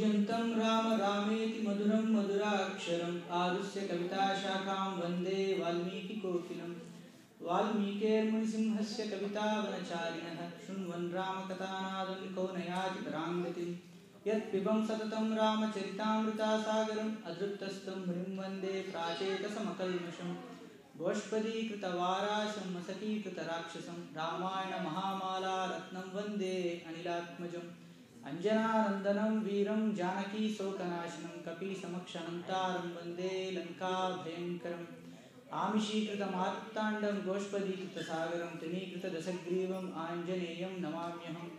कूजन्तं राम रामेति मधुरं मधुराक्षरम् आरुष्य कविताशाखां वन्दे वाल्मीकिकोकिलं वाल्मीकिर्मुनिसिंहस्य कवितावनचारिणः शृण्वन् रामकथानादं को नयाति परां गतिम् यत्पिबं सततं रामचरितामृतासागरम् अधृतस्थं मुनिं वन्दे प्राचेतसमकल्मषम् गोष्पदीकृतवाराशं मसकीकृतराक्षसं रामायणमहामाला रत्नं वन्दे अनिलात्मजम् अंजनानन्दनं वीरं जानकी शोकनाशनं कपीसमक्षणन्तारं वन्दे लङ्काभयङ्करम् आमिषीकृतमार्ताण्डं गोष्पदीकृतसागरं तृणीकृतदशग्रीवम् आञ्जनेयं नमाम्यहम्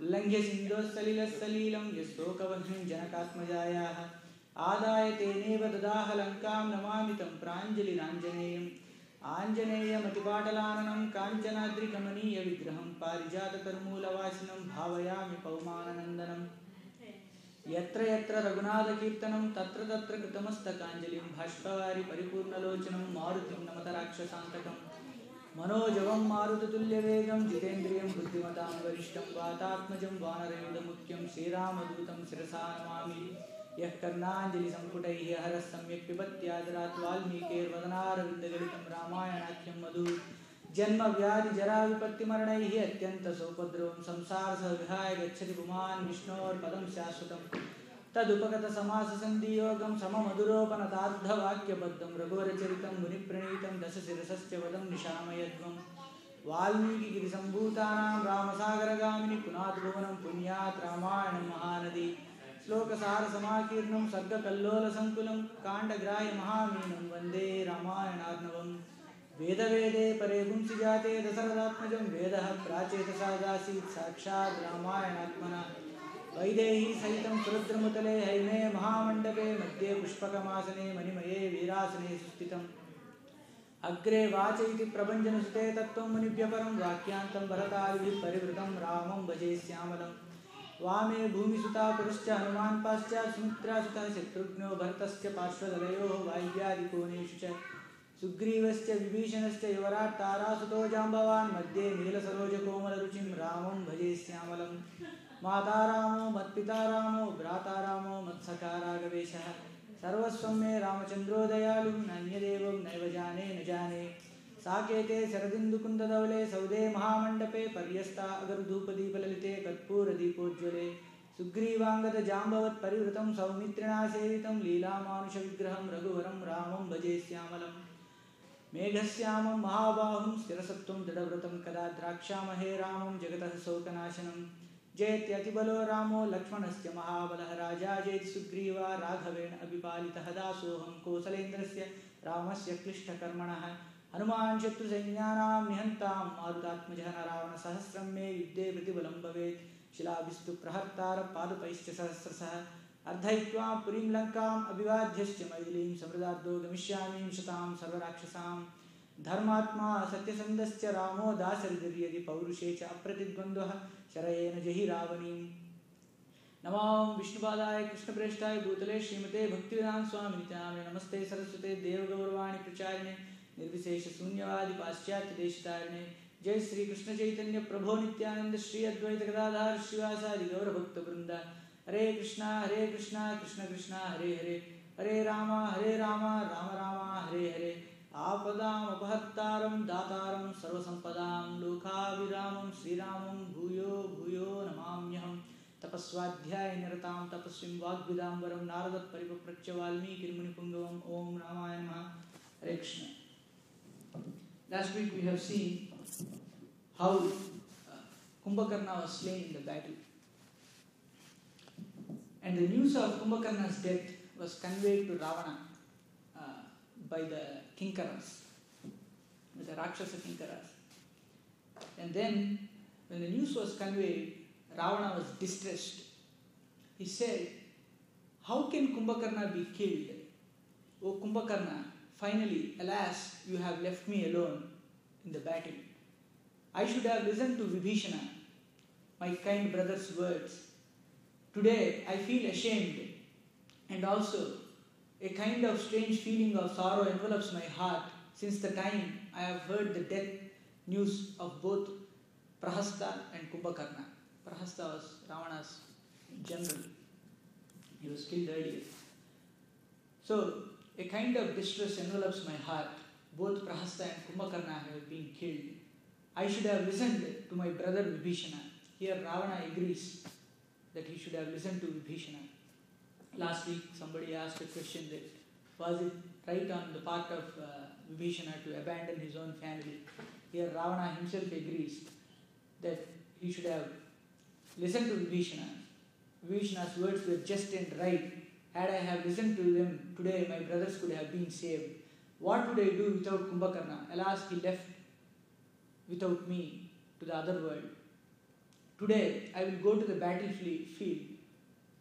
उल्लङ्घ्य सिन्धोस्सलिलस्सलीलं यस्तोकवह्निं जनकात्मजायाः आदाय तेनेव ददाह लङ्कां नमामि तं प्राञ्जलिराञ्जनेयम् आञ्जनेयमतिपाटलाननं काञ्चनाद्रिकमनीयविग्रहं पारिजातकर्मूलवासिनं भावयामि पौमाननन्दनं यत्र यत्र रघुनाथकीर्तनं तत्र तत्र कृतमस्तकाञ्जलिं भाष्पवारि परिपूर्णलोचनं मारुतिं नमत राक्षसान्तकं मनोजवं मारुततुल्यवेगं जितेन्द्रियं बुद्धिमतां वरिष्ठं वातात्मजं वानरयुधमुख्यं श्रीरामदूतं शिरसा नमामि यः कर्णाञ्जलिसम्पुटैः हरः सम्यक् पिबत्यादरात् वाल्मीकिर्वदनारविन्दगलितं रामायणाख्यं मधु जन्मव्याधिजराविपत्तिमरणैः अत्यन्तसोपद्रवं संसारसहविहाय गच्छति पुमान् विष्णोर्पदं शाश्वतं तदुपगतसमाससन्धियोगं सममधुरोपनतार्धवाक्यबद्धं रघुवरचरितं मुनिप्रणीतं दशशिरसश्च वदं निशामयध्वं वाल्मीकिगिरिसम्भूतानां रामसागरगामिनि पुनात् भुवनं पुण्यात् रामायणं महानदी श्लोकसारसमाकीर्णं सर्गकल्लोलसङ्कुलं काण्डग्राह्यमहामीनं वन्दे रामायणार्णवम् वेदवेदे परे पुंसि जाते दशरथात्मजं वेदः प्राचेतसादासीत् साक्षात् रामायणात्मना वैदेही सहितं सुरद्रमुतले हैमे महामण्डपे मध्ये पुष्पकमासने मणिमये वीरासने सुस्थितम् अग्रे वाच इति प्रभञ्जनसुते तत्त्वं मुनिभ्यपरं वाक्यान्तं भरतादिभिः परिवृतं रामं भजे श्यामलम् वामे भूमिसुता पुरश्च हनुमान् पाश्चात् सुमित्रासुतः शत्रुघ्नो भरतश्च पार्श्वदलयोः वायव्यादिकोणेषु च सुग्रीवश्च विभीषणश्च युवराट् तारासुतो जाम्बवान् मध्ये नीलसरोजकोमलरुचिं रामं भजे श्यामलं माता रामो मत्पिता रामो भ्राता रामो मत्सखा राघवेशः सर्वस्वं मे रामचन्द्रो दयालुः नान्यदेवं नैव जाने न जाने साकेते शरदिन्दुकुन्दधवले सौदे महामण्डपे पर्यस्ता अगरधूपदीपललिते कर्पूरदीपोज्ज्वले सुग्रीवाङ्गदजाम्बवत् परिवृतं सौमित्रिणा सेवितं लीलामानुषविग्रहं रघुवरं रामं भजे श्यामलं मेघश्यामं महाबाहुं स्थिरसत्त्वं दृढव्रतं कदा द्राक्षामहे रामं जगतः शोकनाशनं जयत्यतिबलो रामो लक्ष्मणस्य महाबलः राजा जयति सुग्रीवा राघवेण अभिपालितः दासोऽहं कौसलेन्द्रस्य रामस्य क्लिष्टकर्मणः हनुमान् शत्रुसैन्यानां निहन्तां मारुतात्मजः न रावणसहस्रं मे युद्धे प्रतिबलं भवेत् शिलाभिस्तु प्रहर्तारपादपैश्च सहस्रशः अर्धयित्वा पुरीं लङ्काम् अभिवाद्यश्च मैथिलीं समृद्धार्दो गमिष्यामि शतां सर्वराक्षसां धर्मात्मा सत्यसन्धश्च रामो दाशरथिर्यदि पौरुषे च अप्रतिद्वन्द्वः शरयेन जहि रावणीम् नमो विष्णुपादाय कृष्णप्रेष्ठाय भूतले श्रीमते भक्तिवेदान्त स्वामिनित्यानामिने नमस्ते सरस्वते देवगौरवाणी प्रचारिणे निर्विशेष शून्यवादी पाश्चात्य देशतारिणे जय श्री कृष्ण चैतन्य प्रभो नित्यानंद श्री अद्वैत गदाधर श्रीवासादि गौर भक्त वृंद हरे कृष्णा कृष्ण कृष्ण हरे हरे हरे राम राम राम हरे हरे आपदाम अपहर्तारं दातारं सर्वसंपदां लोकाभिरामं श्रीरामं भूयो भूयो नमाम्यहम् तपस्वाध्याय निरतां तपस्विं वाग्विदाम्बरं नारदत्परिपप्रच्छ वाल्मीकिर्मुनिपुङ्गवम् ओम रामाय नमः हरे Krishna. Last week we have seen how Kumbhakarna was slain in the battle, and the news of Kumbhakarna's death was conveyed to Ravana by the Kinkaras, the Rakshasa Kinkaras. And then when the news was conveyed, Ravana was distressed. He said, how can Kumbhakarna be killed? O Kumbhakarna, finally, alas, you have left me alone in the battle. I should have listened to Vibhishana, my kind brother's words. Today I feel ashamed, and also a kind of strange feeling of sorrow envelops my heart since the time I have heard the death news of both Prahasta and Kumbhakarna. Prahasta was Ravana's general. He was killed earlier. So a kind of distress envelops my heart. Both Prahasta and Kumbhakarna have been killed. I should have listened to my brother Vibhishana. Here Ravana agrees that he should have listened to Vibhishana. Last week somebody asked a question that was it right on the part of Vibhishana to abandon his own family. Here Ravana himself agrees that he should have listened to Vibhishana. Vibhishana's words were just and right. Had I have listened to them today, my brothers could have been saved. What would I do without Kumbhakarna? Alas, he left without me to the other world. Today, I will go to the battlefield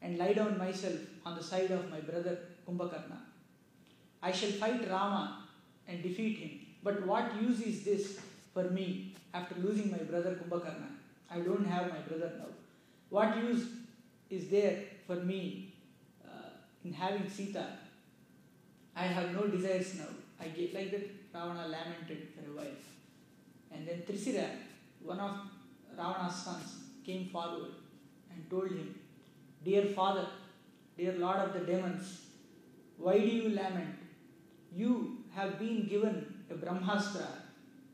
and lie down myself on the side of my brother Kumbhakarna. I shall fight Rama and defeat him. But what use is this for me after losing my brother Kumbhakarna? I don't have my brother now. What use is there for me in having Sita? I have no desires now. I get like that. Ravana lamented for a while. And then Trisira, one of Ravana's sons, came forward and told him, Dear father, dear lord of the demons, why do you lament? You have been given a Brahmastra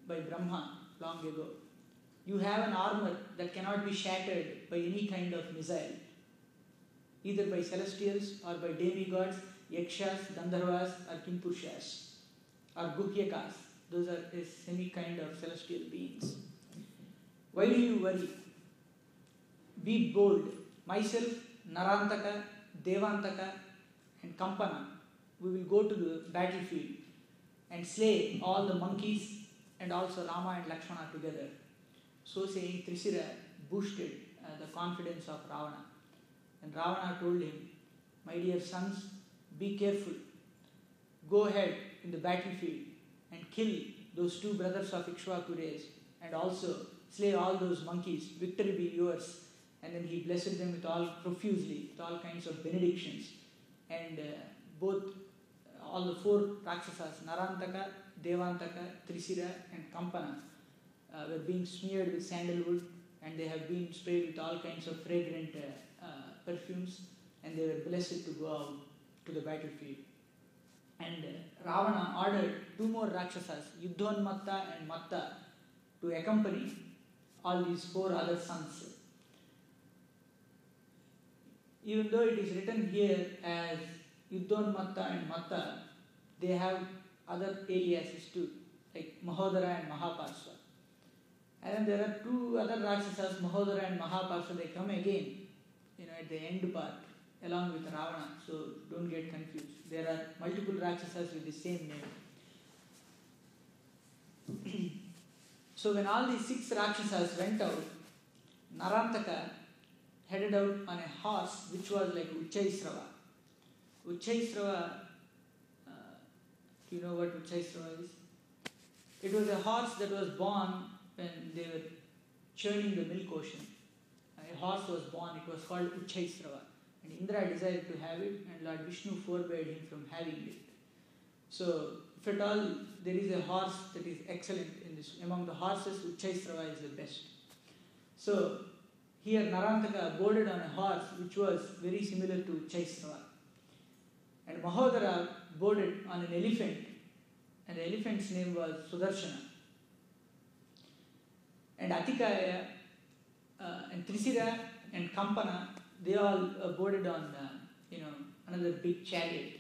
by Brahma long ago. You have an armor that cannot be shattered by any kind of missile, either by celestials or by demigods, yakshas, gandharvas or kimpurshas or gupyakas. Those are a semi-kind of celestial beings. Why do you worry? Be bold. Myself, Narantaka, Devantaka and Kampana, we will go to the battlefield and slay all the monkeys and also Rama and Lakshmana together. So saying, Trisira boosted the confidence of Ravana. And Ravana told him, My dear sons, be careful. Go ahead in the battlefield and kill those two brothers of Ikshvaku race and also slay all those monkeys. Victory be yours. And then he blessed them with all profusely, with all kinds of benedictions. And all the four Rakshasas, Narantaka, Devantaka, Trisira and Kampana, were being smeared with sandalwood, and they have been sprayed with all kinds of fragrant perfumes, and they were blessed to go out to the battlefield. And Ravana ordered two more Rakshasas, Yuddhonmatta and Matta, to accompany all these four other sons. Even though it is written here as Yuddhonmatta and Matta, they have other aliases too, like Mahodara and Mahaparsva. And then there are two other Rakshasas, Mahodara and Mahaparsva, they come again, at the end part, along with Ravana, so don't get confused. There are multiple Rakshasas with the same name. So when all these 6 Rakshasas went out, Narantaka headed out on a horse which was like Uchchaisrava. Uchchaisrava, do you know what Uchchaisrava is? It was a horse that was born when they were churning the milk ocean. A horse was born, it was called Uchchaisrava. And Indra desired to have it, and Lord Vishnu forbade him from having it. So, if at all there is a horse that is excellent in this, among the horses, Uchchaisrava is the best. So, here Narantaka boarded on a horse which was very similar to Uchchaisrava. And Mahodara boarded on an elephant, and the elephant's name was Sudarshana. And Atikaya and Trisira and Kampana, they all boarded on another big chariot.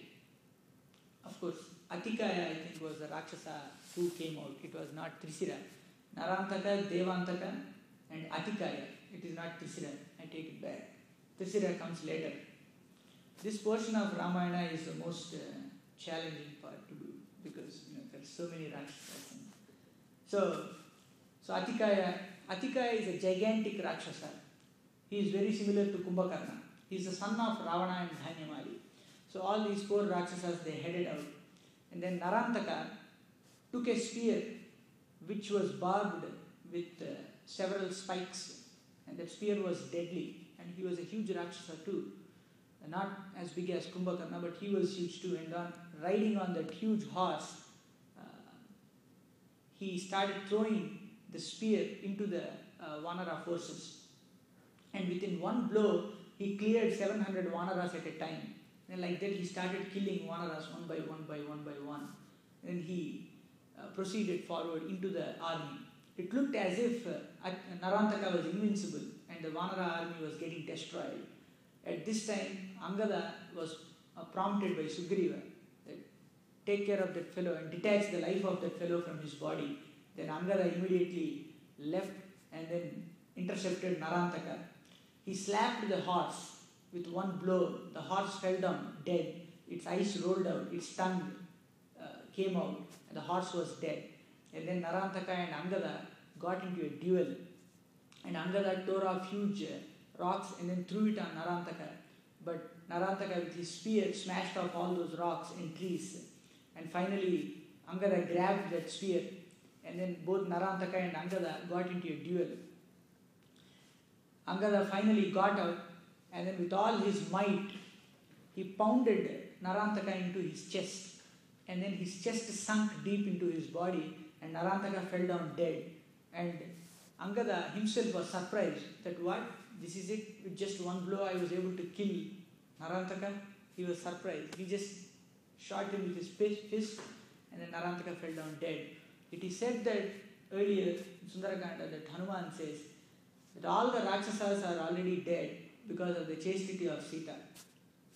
Of course, Atikaya I think was the Rakshasa who came out. It was not Trisira. Narantaka, Devantaka and Atikaya. It is not Trisira. I take it back. Trisira comes later. This portion of Ramayana is the most challenging part to do because there are so many Rakshasas. So Atikaya is a gigantic Rakshasa. He is very similar to Kumbhakarna. He is the son of Ravana and Dhanyamali. So all these 4 Rakshasas, they headed out. And then Narantaka took a spear which was barbed with several spikes. And that spear was deadly. And he was a huge Rakshasa too. Not as big as Kumbhakarna, but he was huge too. And riding on that huge horse, he started throwing the spear into the Vanara forces. And within one blow, he cleared 700 Vanaras at a time. And like that he started killing Vanaras one by one. And he proceeded forward into the army. It looked as if Narantaka was invincible and the Vanara army was getting destroyed. At this time, Angada was prompted by Sugriva that take care of that fellow and detach the life of that fellow from his body. Then Angada immediately left and then intercepted Narantaka. He slapped the horse with one blow. The horse fell down dead. Its eyes rolled out, its tongue came out, and the horse was dead. And then Narantaka and Angada got into a duel. And Angada tore off huge rocks and then threw it on Narantaka. But Narantaka with his spear smashed off all those rocks and trees. And finally, Angada grabbed that spear. And then both Narantaka and Angada got into a duel. Angada finally got out, and then with all his might, he pounded Narantaka into his chest. And then his chest sunk deep into his body, and Narantaka fell down dead. And Angada himself was surprised that what? This is it? With just one blow I was able to kill Narantaka? He was surprised. He just shot him with his fist, and then Narantaka fell down dead. It is said that earlier in Sundarakanda that Hanuman says that all the Rakshasas are already dead because of the chastity of Sita.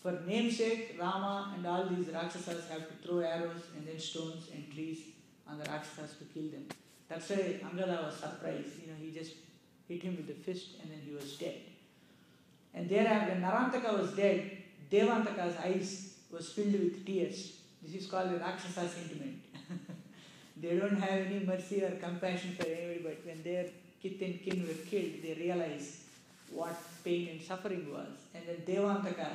For namesake, Rama and all these Rakshasas have to throw arrows and then stones and trees on the Rakshasas to kill them. That's why Angada was surprised. He just hit him with the fist and then he was dead. And thereafter, when Narantaka was dead, Devantaka's eyes was filled with tears. This is called the Rakshasa sentiment. They don't have any mercy or compassion for anybody, but when their kith and kin were killed, they realized what pain and suffering was. And then Devantaka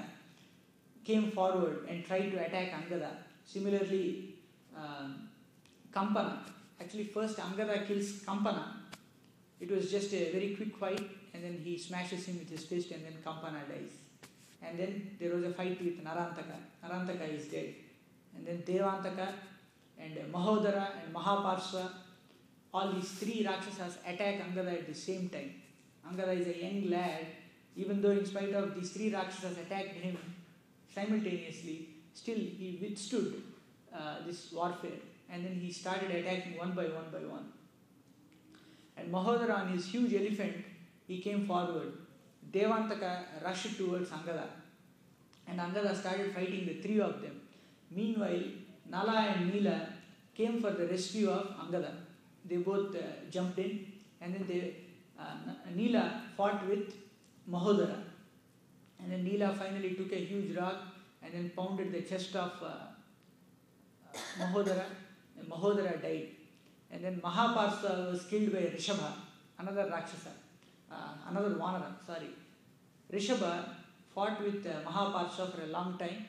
came forward and tried to attack Angada. Similarly, Kampana. Actually, first Angada kills Kampana. It was just a very quick fight, and then he smashes him with his fist, and then Kampana dies. And then there was a fight with Narantaka. Narantaka is dead. And then Devantaka and Mahodara and Mahaparsva, all these three Rakshasas attack Angada at the same time. Angada is a young lad. Even though in spite of these three Rakshasas attacked him simultaneously, still he withstood this warfare. And then he started attacking one by one. And Mahodara on his huge elephant, he came forward. Devantaka rushed towards Angada. And Angada started fighting the three of them. Meanwhile, Nala and Neela came for the rescue of Angada. They both jumped in, and then Neela fought with Mahodara. And then Neela finally took a huge rock and then pounded the chest of Mahodara, and Mahodara died. And then Mahaparsa was killed by Rishabha, another Rakshasa, another Vanara, Rishabha fought with Mahaparsa for a long time,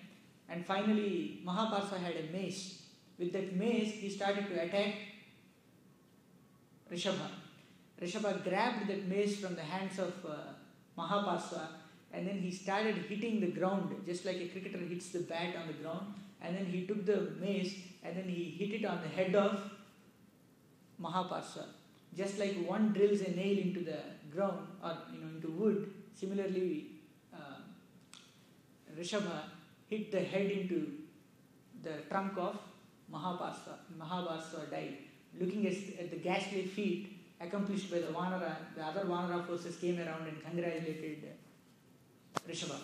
and finally Mahaparsa had a mace. With that mace, he started to attack Rishabha. Rishabha grabbed that mace from the hands of Mahaparsa, and then he started hitting the ground just like a cricketer hits the bat on the ground. And then he took the mace and then he hit it on the head of Mahaparsa. Just like one drills a nail into the ground or into wood, similarly Rishabha hit the head into the trunk of Mahaparsa. Mahaparsa died. Looking at the ghastly feat accomplished by the Vanara, the other Vanara forces came around and congratulated Rishabha.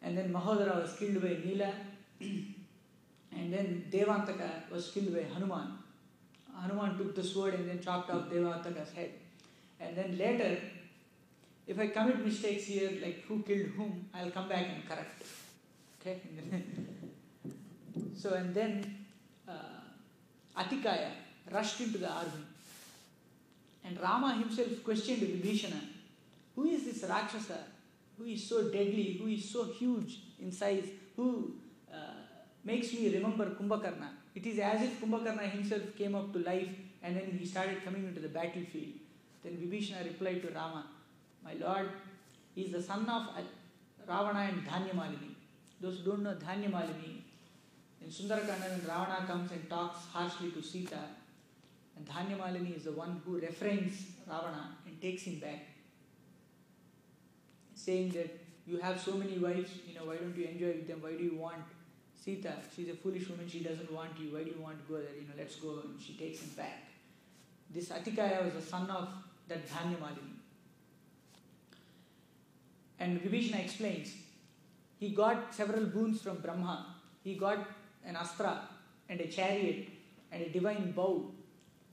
And then Mahodara was killed by Neela. And then Devantaka was killed by Hanuman. Hanuman took the sword and then chopped off Devantaka's head. And then later, if I commit mistakes here, like who killed whom, I'll come back and correct. Okay? So, and then Atikaya rushed into the army. And Rama himself questioned Vibhishana, who is this Rakshasa, who is so deadly, who is so huge in size, who makes me remember Kumbhakarna. It is as if Kumbhakarna himself came up to life and then he started coming into the battlefield. Then Vibhishana replied to Rama, my lord, he is the son of Ravana and Dhanyamalini. Those who don't know Dhanyamalini, in Sundarakanda when Ravana comes and talks harshly to Sita, and Dhanyamalini is the one who refrains Ravana and takes him back. saying that you have so many wives, why don't you enjoy with them? Why do you want Sita? She's a foolish woman, she doesn't want you. Why do you want to go there? Let's go. And she takes him back. This Atikaya was the son of that Dhanyamalini. And Vibhishana explains, he got several boons from Brahma. He got an astra and a chariot and a divine bow.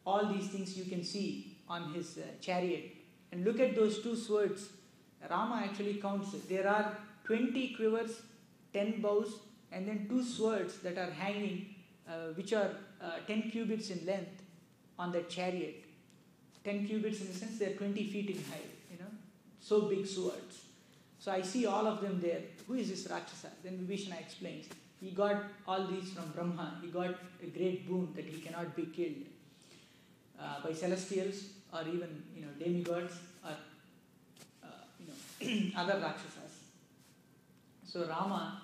All these things you can see on his chariot. And look at those two swords. Rama actually counts it. There are 20 quivers, 10 bows, and then 2 swords that are hanging, which are 10 cubits in length on the chariot. 10 cubits in the sense they are 20 feet in height, so big swords. So I see all of them there. Who is this Rakshasa? Then Vibhishana explains, he got all these from Brahma. He got a great boon that he cannot be killed by celestials or even demigods or other Rakshasas. So Rama,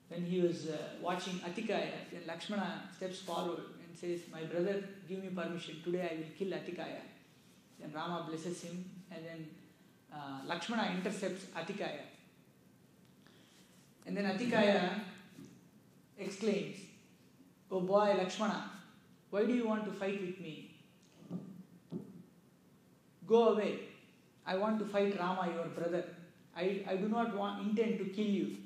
when he was watching Atikaya, then Lakshmana steps forward and says, my brother, give me permission. Today I will kill Atikaya. Then Rama blesses him, and then Lakshmana intercepts Atikaya. And then Atikaya exclaims, oh boy Lakshmana, why do you want to fight with me? Go away. I want to fight Rama, your brother. I do not intend to kill you.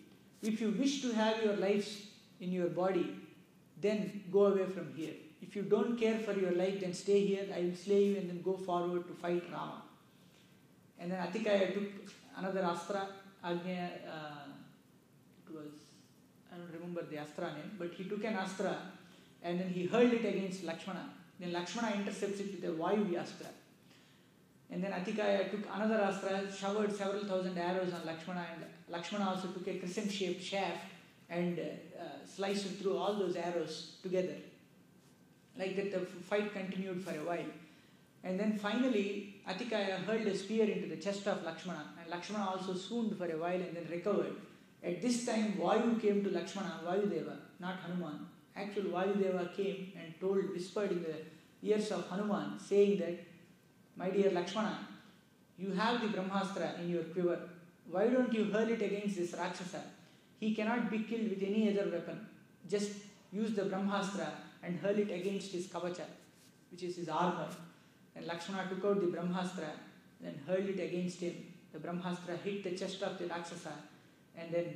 If you wish to have your lives in your body, then go away from here. If you don't care for your life, then stay here. I will slay you and then go forward to fight Rama. And then Atikaya took another astra. Agnya, it was, I don't remember the astra name, but he took an astra and then he hurled it against Lakshmana. Then Lakshmana intercepts it with a Vayu astra. And then Atikaya took another astra, showered several thousand arrows on Lakshmana, and Lakshmana also took a crescent-shaped shaft and sliced through all those arrows together. Like that, the fight continued for a while. And then finally, Atikaya hurled a spear into the chest of Lakshmana, and Lakshmana also swooned for a while and then recovered. At this time, Vayu came to Lakshmana, Vayudeva, not Hanuman. Actual Vayudeva came and whispered in the ears of Hanuman, saying that, my dear Lakshmana, you have the Brahmastra in your quiver. Why don't you hurl it against this Rakshasa? He cannot be killed with any other weapon. Just use the Brahmastra and hurl it against his kavacha, which is his armor. And Lakshmana took out the Brahmastra and hurled it against him. The Brahmastra hit the chest of the Rakshasa and then,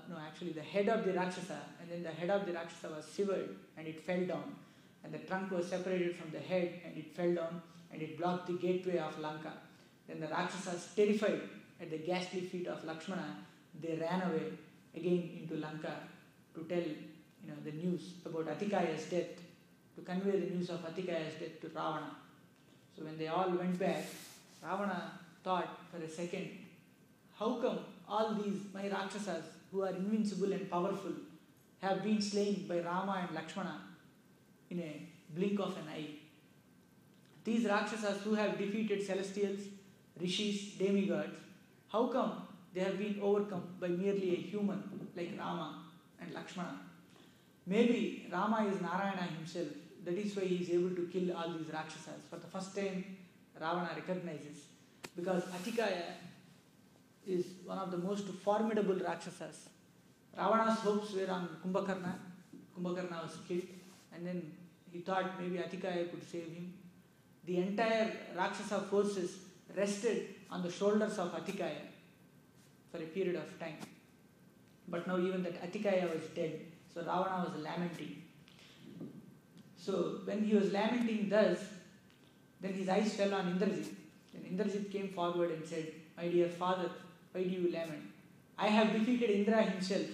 the head of the Rakshasa, and then the head of the Rakshasa was severed and it fell down. And the trunk was separated from the head and it fell down and it blocked the gateway of Lanka. Then the Rakshasas, terrified at the ghastly feat of Lakshmana, they ran away again into Lanka to tell the news about Atikaya's death, to convey the news of Atikaya's death to Ravana. So when they all went back, Ravana thought for a second, how come all these, my Rakshasas, who are invincible and powerful, have been slain by Rama and Lakshmana in a blink of an eye? These Rakshasas who have defeated celestials, rishis, demigods, how come they have been overcome by merely a human like Rama and Lakshmana? Maybe Rama is Narayana himself. That is why he is able to kill all these Rakshasas. For the first time, Ravana recognizes. Because Atikaya is one of the most formidable Rakshasas. Ravana's hopes were on Kumbhakarna. Kumbhakarna was killed. And then he thought maybe Atikaya could save him. The entire Rakshasa forces rested on the shoulders of Atikaya for a period of time. But now even that Atikaya was dead. So Ravana was lamenting. So when he was lamenting thus, then his eyes fell on Indrajit. Then Indrajit came forward and said, my dear father, why do you lament? I have defeated Indra himself.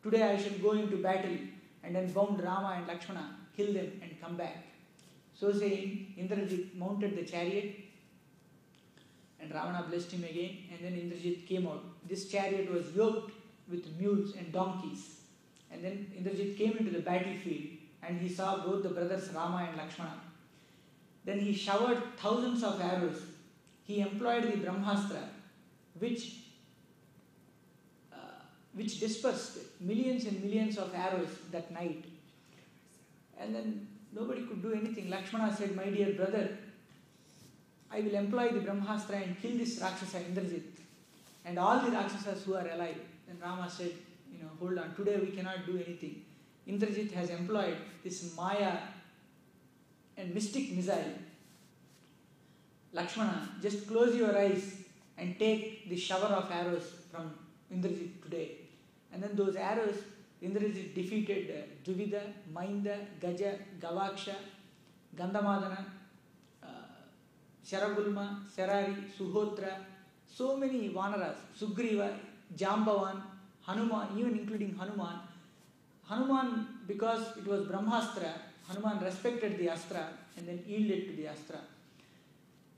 Today I shall go into battle and then bound Rama and Lakshmana, kill them and come back. So saying, Indrajit mounted the chariot and Ravana blessed him again, and then Indrajit came out. This chariot was yoked with mules and donkeys. And then Indrajit came into the battlefield and he saw both the brothers Rama and Lakshmana. Then he showered thousands of arrows. He employed the Brahmastra, which dispersed millions and millions of arrows that night. And then nobody could do anything. Lakshmana said, my dear brother, I will employ the Brahmastra and kill this Rakshasa Indrajit. and all the Rakshasas who are alive. Then Rama said, hold on, today we cannot do anything. Indrajit has employed this Maya and mystic missile. Lakshmana, just close your eyes and take the shower of arrows from Indrajit today. And then those arrows, Indrajit defeated Dvivida, Mainda, Gaja, Gavaksha, Gandhamadana, Sharagulma, Sarari, Suhotra, so many Vanaras, Sugriva, Jambavan, Hanuman, even including Hanuman. Hanuman, because it was Brahmastra, Hanuman respected the Astra and then yielded to the Astra.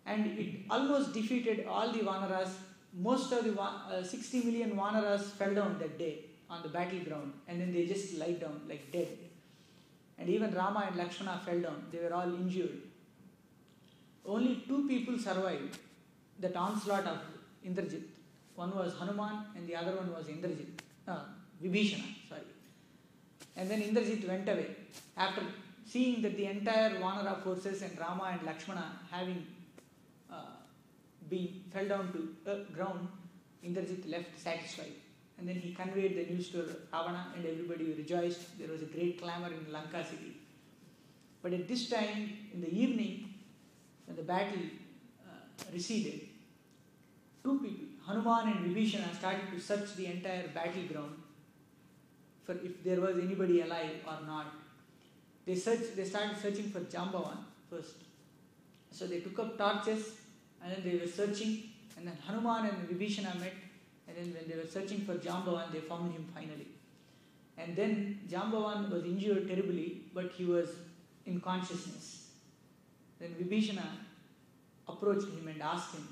And it almost defeated all the Vanaras. Most of the 60 million Vanaras fell down that day on the battleground, and then they just lie down like dead. And even Rama and Lakshmana fell down. They were all injured. Only 2 people survived that onslaught of Indrajit. One was Hanuman and the other one was Vibhishana. And then Indrajit went away. After seeing that the entire Vanara forces and Rama and Lakshmana having fell down to ground, Indrajit left satisfied. And then he conveyed the news to Ravana and everybody rejoiced. There was a great clamor in Lanka city. But at this time, in the evening, when the battle receded, 2 people, Hanuman and Vibhishana, started to search the entire battleground for if there was anybody alive or not. They started searching for Jambavan first. So they took up torches and then they were searching, and then Hanuman and Vibhishana met, and then when they were searching for Jambavan, they found him finally. And then Jambavan was injured terribly, but he was in consciousness. Then Vibhishana approached him and asked him,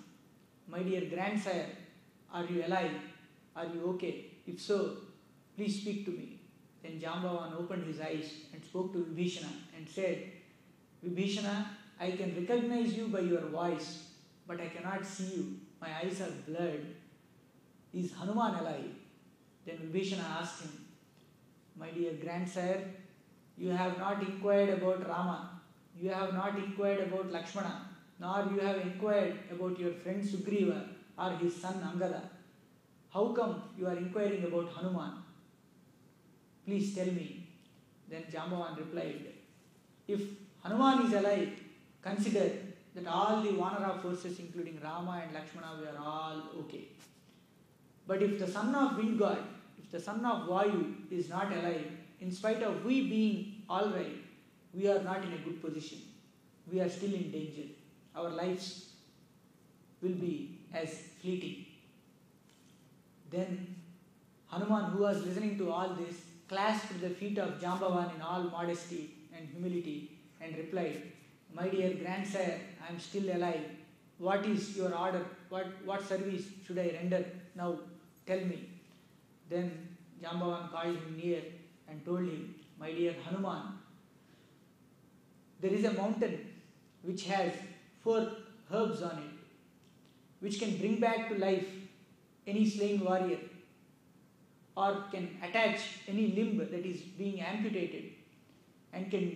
"My dear grandsire, are you alive? Are you okay? If so, please speak to me." Then Jambavan opened his eyes and spoke to Vibhishana and said, "Vibhishana, I can recognize you by your voice, but I cannot see you. My eyes are blurred. Is Hanuman alive?" Then Vibhishana asked him, "My dear grandsire, you have not inquired about Rama. You have not inquired about Lakshmana, nor you have inquired about your friend Sugriva or his son Angada. How come you are inquiring about Hanuman? Please tell me." Then Jambavan replied, "If Hanuman is alive, consider that all the Vanara forces, including Rama and Lakshmana, were all okay. But if the son of wind god, if the son of Vayu is not alive, in spite of we being all right, we are not in a good position. We are still in danger. Our lives will be as fleeting." Then Hanuman, who was listening to all this, clasped the feet of Jambavan in all modesty and humility and replied, "My dear grandsire, I am still alive. What is your order? What service should I render? Now tell me." Then Jambavan called him near and told him, "My dear Hanuman, there is a mountain which has 4 herbs on it, which can bring back to life any slain warrior, or can attach any limb that is being amputated, and can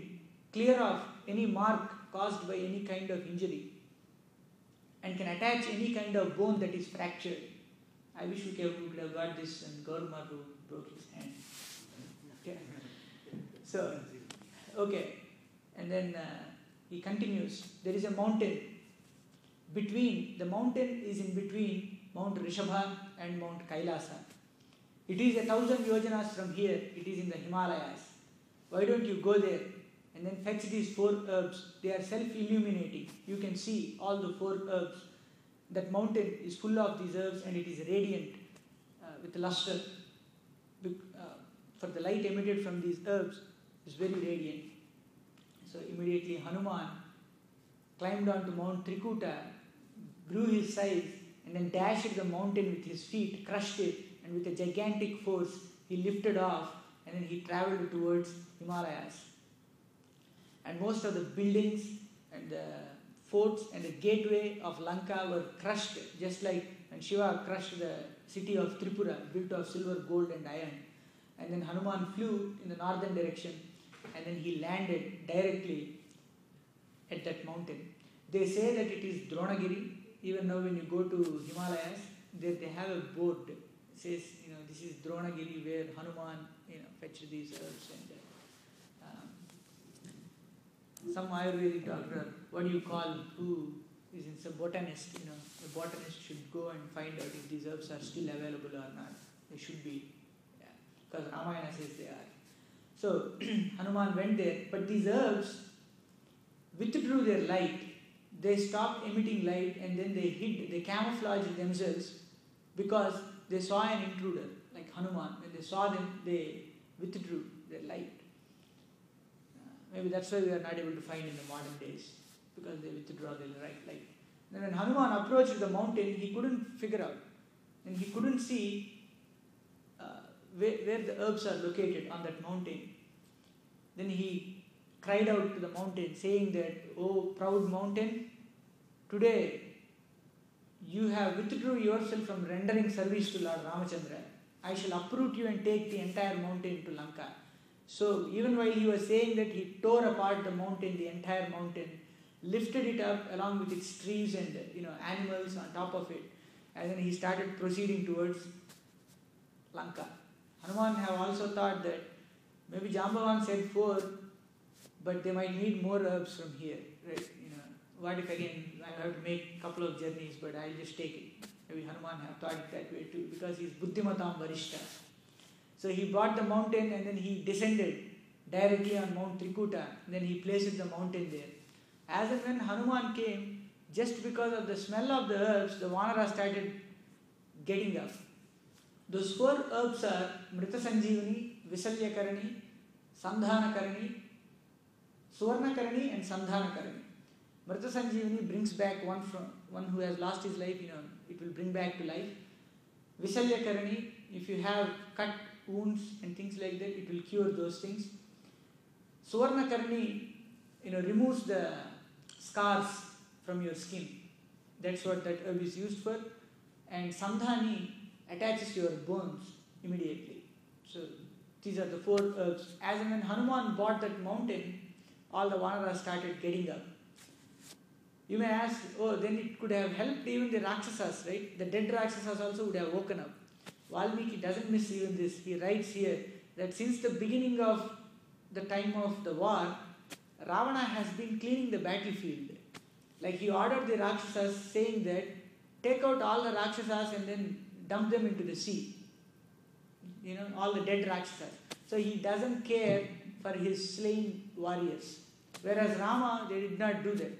clear off any mark caused by any kind of injury, and can attach any kind of bone that is fractured." I wish we could have got this and Gaurma who broke his hand. Okay. So, okay. And then he continues, "There is a mountain. The mountain is in between Mount Rishabha and Mount Kailasa. It is 1,000 yojanas from here. It is in the Himalayas. Why don't you go there and then fetch these 4 herbs? They are self-illuminating. You can see all the 4 herbs. That mountain is full of these herbs and it is radiant with luster. For the light emitted from these herbs is very radiant." So immediately Hanuman climbed onto Mount Trikuta, grew his size, and then dashed the mountain with his feet, crushed it, and with a gigantic force he lifted off, and then he travelled towards Himalayas. And most of the buildings and the forts and the gateway of Lanka were crushed, just like when Shiva crushed the city of Tripura, built of silver, gold and iron. And then Hanuman flew in the northern direction, and then he landed directly at that mountain. They say that it is Dronagiri. Even now when you go to Himalayas, there they have a board. It says, this is Dronagiri where Hanuman, fetched these herbs. And some Ayurvedic doctor, what do you call, who is a botanist, the botanist should go and find out if these herbs are still available or not. They should be, because Ramayana says they are. So Hanuman went there, but these herbs withdrew their light. They stopped emitting light and then they camouflaged themselves because they saw an intruder like Hanuman. When they saw them, they withdrew their light. Maybe that's why we are not able to find in the modern days, because they withdraw their light. Then when Hanuman approached the mountain, he couldn't figure out, and he couldn't see where the herbs are located on that mountain. Then he cried out to the mountain, saying that, "Oh, proud mountain, today you have withdrew yourself from rendering service to Lord Ramachandra. I shall uproot you and take the entire mountain to Lanka." So even while he was saying that, he tore apart the mountain, the entire mountain, lifted it up along with its trees and animals on top of it, and then he started proceeding towards Lanka. Hanuman have also thought that maybe Jambavan said 4, but they might need more herbs from here, right? What if again I have to make a couple of journeys, but I'll just take it. Maybe Hanuman have thought it that way too, because he's Buddhimatam Varishta. So he brought the mountain and then he descended directly on Mount Trikuta. And then he placed the mountain there. As and when Hanuman came, just because of the smell of the herbs, the Vanara started getting up. Those 4 herbs are Mrita Sanjeevani, Visalyakarani, Sandhanakarani, Suvarnakarani and Sandhanakarani. Mrita Sanjeevani brings back one who has lost his life, it will bring back to life. Visalyakarani, if you have cut wounds and things like that, it will cure those things. Suvarnakarani, removes the scars from your skin. That's what that herb is used for. And Sandhani attaches to your bones immediately. So these are the 4 herbs. As and when Hanuman bought that mountain, all the Vanaras started getting up. You may ask, then it could have helped even the Rakshasas, right? The dead Rakshasas also would have woken up. Valmiki doesn't miss even this. He writes here that since the beginning of the time of the war, Ravana has been cleaning the battlefield. Like he ordered the Rakshasas saying that, take out all the Rakshasas and then dump them into the sea. All the dead Rakshasas. So he doesn't care for his slain warriors. Whereas Rama, they did not do that.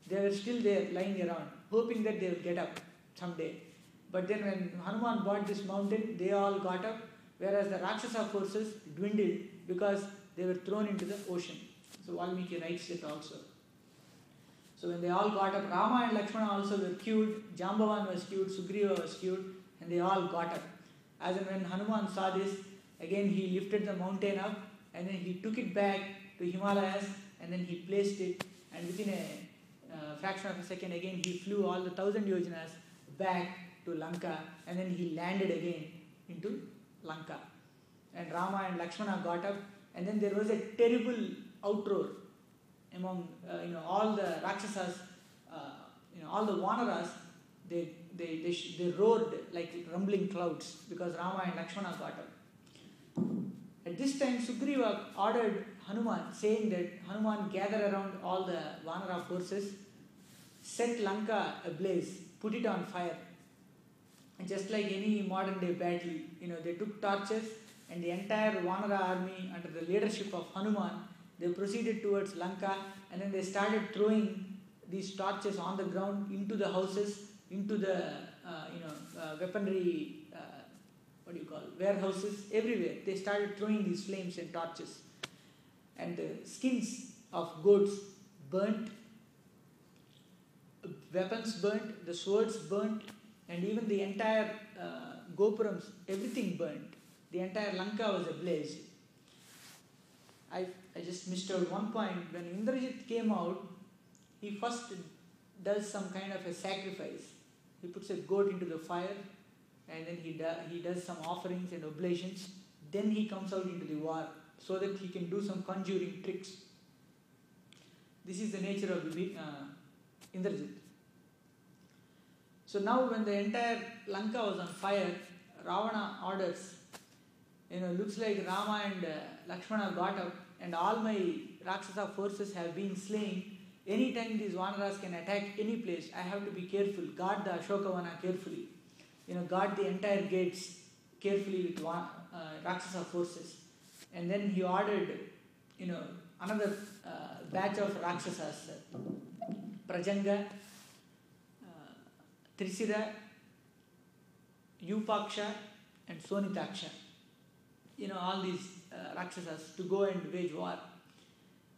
They were still there lying around, hoping that they will get up someday. But then when Hanuman bought this mountain, they all got up, whereas the Rakshasa forces dwindled because they were thrown into the ocean. So Valmiki writes it also. So when they all got up, Rama and Lakshmana also were cured, Jambavan was cured, Sugriva was cured, and they all got up. As and when Hanuman saw this, again he lifted the mountain up, and then he took it back to Himalayas, and then he placed it, and within a fraction of a second again he flew all the 1,000 yojanas back to Lanka, and then he landed again into Lanka. And Rama and Lakshmana got up, and then there was a terrible outroar among all the Rakshasas, all the Vanaras. They roared like rumbling clouds because Rama and Lakshmana got up. At this time, Sugriva ordered Hanuman, saying that Hanuman gather around all the Vanara forces, set Lanka ablaze, put it on fire. And just like any modern day battle, they took torches, and the entire Vanara army under the leadership of Hanuman, they proceeded towards Lanka, and then they started throwing these torches on the ground, into the houses, into the weaponry, warehouses, everywhere. They started throwing these flames and torches. And the skins of goats burnt, weapons burnt, the swords burnt, and even the entire gopurams, everything burnt. The entire Lanka was ablaze. I just missed out one point. When Indrajit came out, he first does some kind of a sacrifice. He puts a goat into the fire, and then he does some offerings and oblations. Then he comes out into the war so that he can do some conjuring tricks. This is the nature of Indrajit. So now when the entire Lanka was on fire, Ravana orders, looks like Rama and Lakshmana got up and all my Rakshasa forces have been slain. Anytime these Vanaras can attack any place, I have to be careful, guard the Ashokavana carefully. Guard the entire gates carefully with Rakshasa forces. And then he ordered, another batch of Rakshasas, Prajanga, Trisira, Yupaksha and Sonitaksha. All these Rakshasas to go and wage war.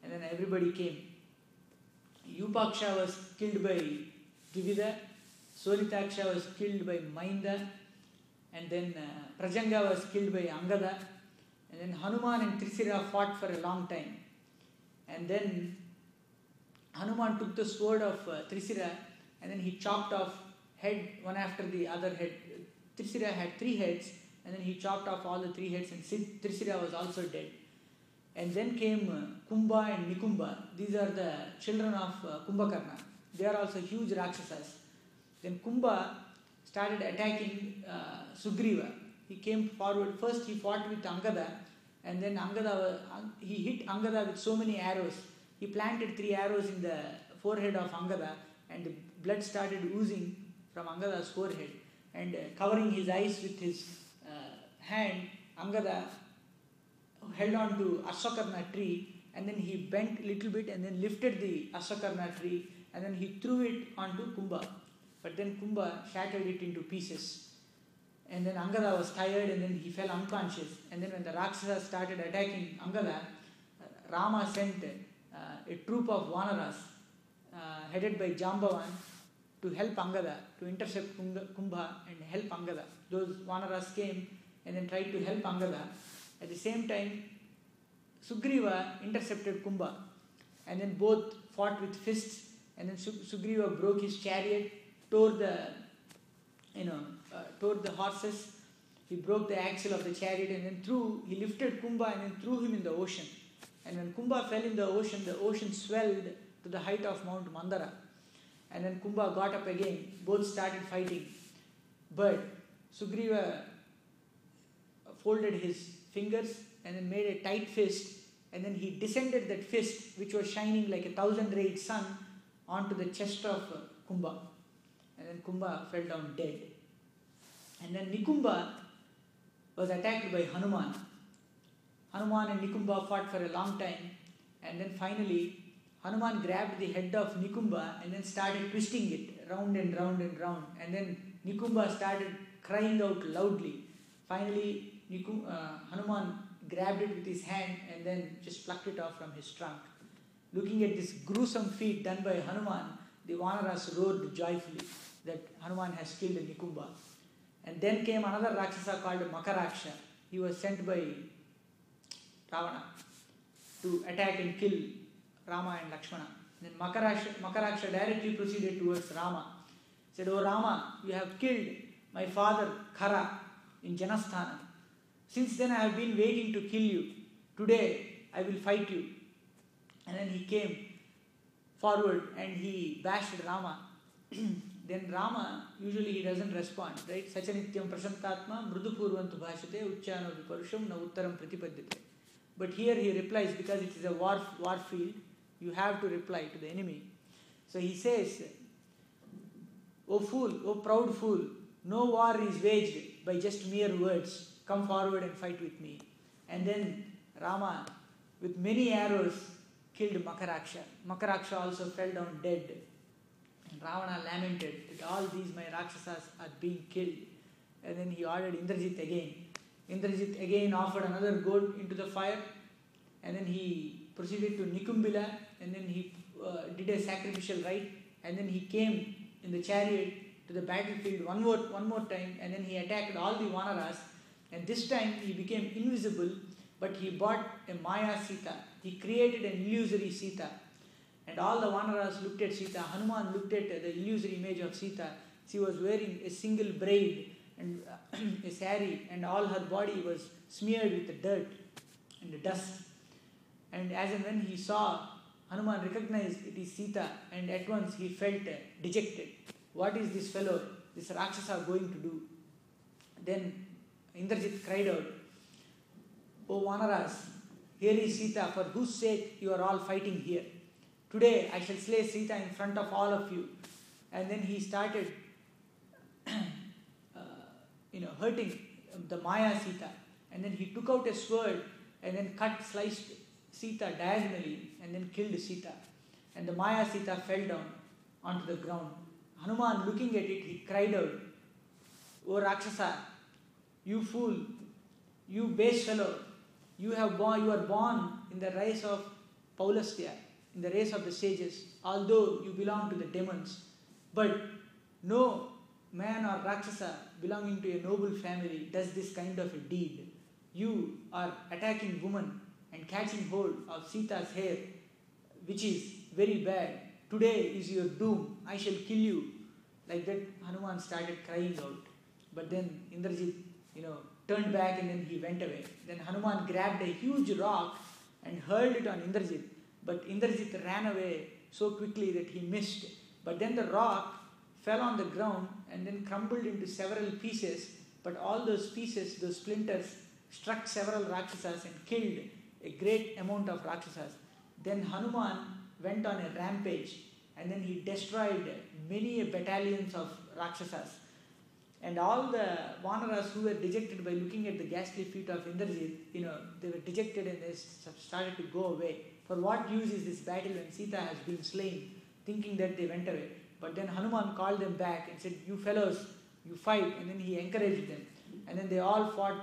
And then everybody came. Yupaksha was killed by Dvivida, Sonitaksha was killed by Mainda, and then Prajanga was killed by Angada, and then Hanuman and Trisira fought for a long time. And then Hanuman took the sword of Trisira and then he chopped off head one after the other head. Trisira had 3 heads and then he chopped off all the 3 heads and Trisira was also dead. And then came Kumbha and Nikumba. These are the children of Kumbhakarna. They are also huge Rakshasas. Then Kumbha started attacking Sugriva. He came forward. First he fought with Angada and then he hit Angada with so many arrows. He planted 3 arrows in the forehead of Angada and the blood started oozing from Angada's forehead. And covering his eyes with his hand, Angada held on to Ashwakarna tree and then he bent a little bit and then lifted the Ashwakarna tree and then he threw it onto Kumbha. But then Kumbha shattered it into pieces. And then Angada was tired and then he fell unconscious. And then when the Rakshasas started attacking Angada, Rama sent a troop of Vanaras headed by Jambavan to help Angada, to intercept Kumbha and help Angada. Those Vanaras came and then tried to help Angada. At the same time, Sugriva intercepted Kumbha and then both fought with fists and then Sugriva broke his chariot, tore the horses, he broke the axle of the chariot and then he lifted Kumbha and then threw him in the ocean. And when Kumbha fell in the ocean swelled to the height of Mount Mandara. And then Kumbha got up again, both started fighting. But Sugriva folded his fingers and then made a tight fist and then he descended that fist which was shining like 1,000-rayed sun onto the chest of Kumbha. And then Kumbha fell down dead. And then Nikumba was attacked by Hanuman. Hanuman and Nikumba fought for a long time and then finally Hanuman grabbed the head of Nikumba and then started twisting it round and round and round. And then Nikumba started crying out loudly. Finally, Hanuman grabbed it with his hand and then just plucked it off from his trunk. Looking at this gruesome feat done by Hanuman, the Vanaras roared joyfully that Hanuman has killed Nikumba. And then came another Rakshasa called Makaraksha. He was sent by Ravana to attack and kill Rama and Lakshmana. Then Makaraksha directly proceeded towards Rama. Said, "O Rama, you have killed my father Khara in Janasthana. Since then I have been waiting to kill you. Today I will fight you." And then he came forward and he bashed Rama. Then Rama, usually he doesn't respond, right? Sachanityam prasantatma mrudupurvantu bhashate uchchano viparusham na uttaram pratipadyate. But here he replies, because it is a war field, you have to reply to the enemy. So he says, "O fool, O proud fool, no war is waged by just mere words. Come forward and fight with me." And then Rama, with many arrows, killed Makaraksha. Makaraksha also fell down dead. And Ravana lamented that all these my Rakshasas are being killed. And then he ordered Indrajit again. Indrajit again offered another goat into the fire. And then he proceeded to Nikumbila. And then he did a sacrificial rite. And then he came in the chariot to the battlefield one more time. And then he attacked all the Vanaras. And this time he became invisible. But he bought a Maya Sita. He created an illusory Sita. And all the Vanaras looked at Sita. Hanuman looked at the illusory image of Sita. She was wearing a single braid and a sari, and all her body was smeared with the dirt and the dust. And as and when he saw, Hanuman recognized it is Sita, and at once he felt dejected. What is this fellow this Rakshasa going to do? Then Indrajit cried out, O Vanaras, here is Sita, for whose sake you are all fighting here. Today I shall slay Sita in front of all of you. And then he started hurting the Maya Sita. And then he took out a sword and then sliced Sita diagonally and then killed Sita. And the Maya Sita fell down onto the ground. Hanuman, looking at it, he cried out, O Rakshasa, you fool, you base fellow, you are born in the race of Paulastya, in the race of the sages, although you belong to the demons. But no man or Rakshasa belonging to a noble family does this kind of a deed. You are attacking woman and catching hold of Sita's hair, which is very bad. Today is your doom. I shall kill you. Like that, Hanuman started crying out. But then Indrajit, turned back and then he went away. Then Hanuman grabbed a huge rock and hurled it on Indrajit. But Indrajit ran away so quickly that he missed. But then the rock fell on the ground and then crumbled into several pieces. But all those pieces, those splinters, struck several Rakshasas and killed a great amount of Rakshasas. Then Hanuman went on a rampage and then he destroyed many battalions of Rakshasas. And all the Vanaras who were dejected by looking at the ghastly feat of Indrajit, they were dejected and they started to go away. For what use is this battle when Sita has been slain? Thinking that they went away. But then Hanuman called them back and said, you fellows, you fight. And then he encouraged them. And then they all fought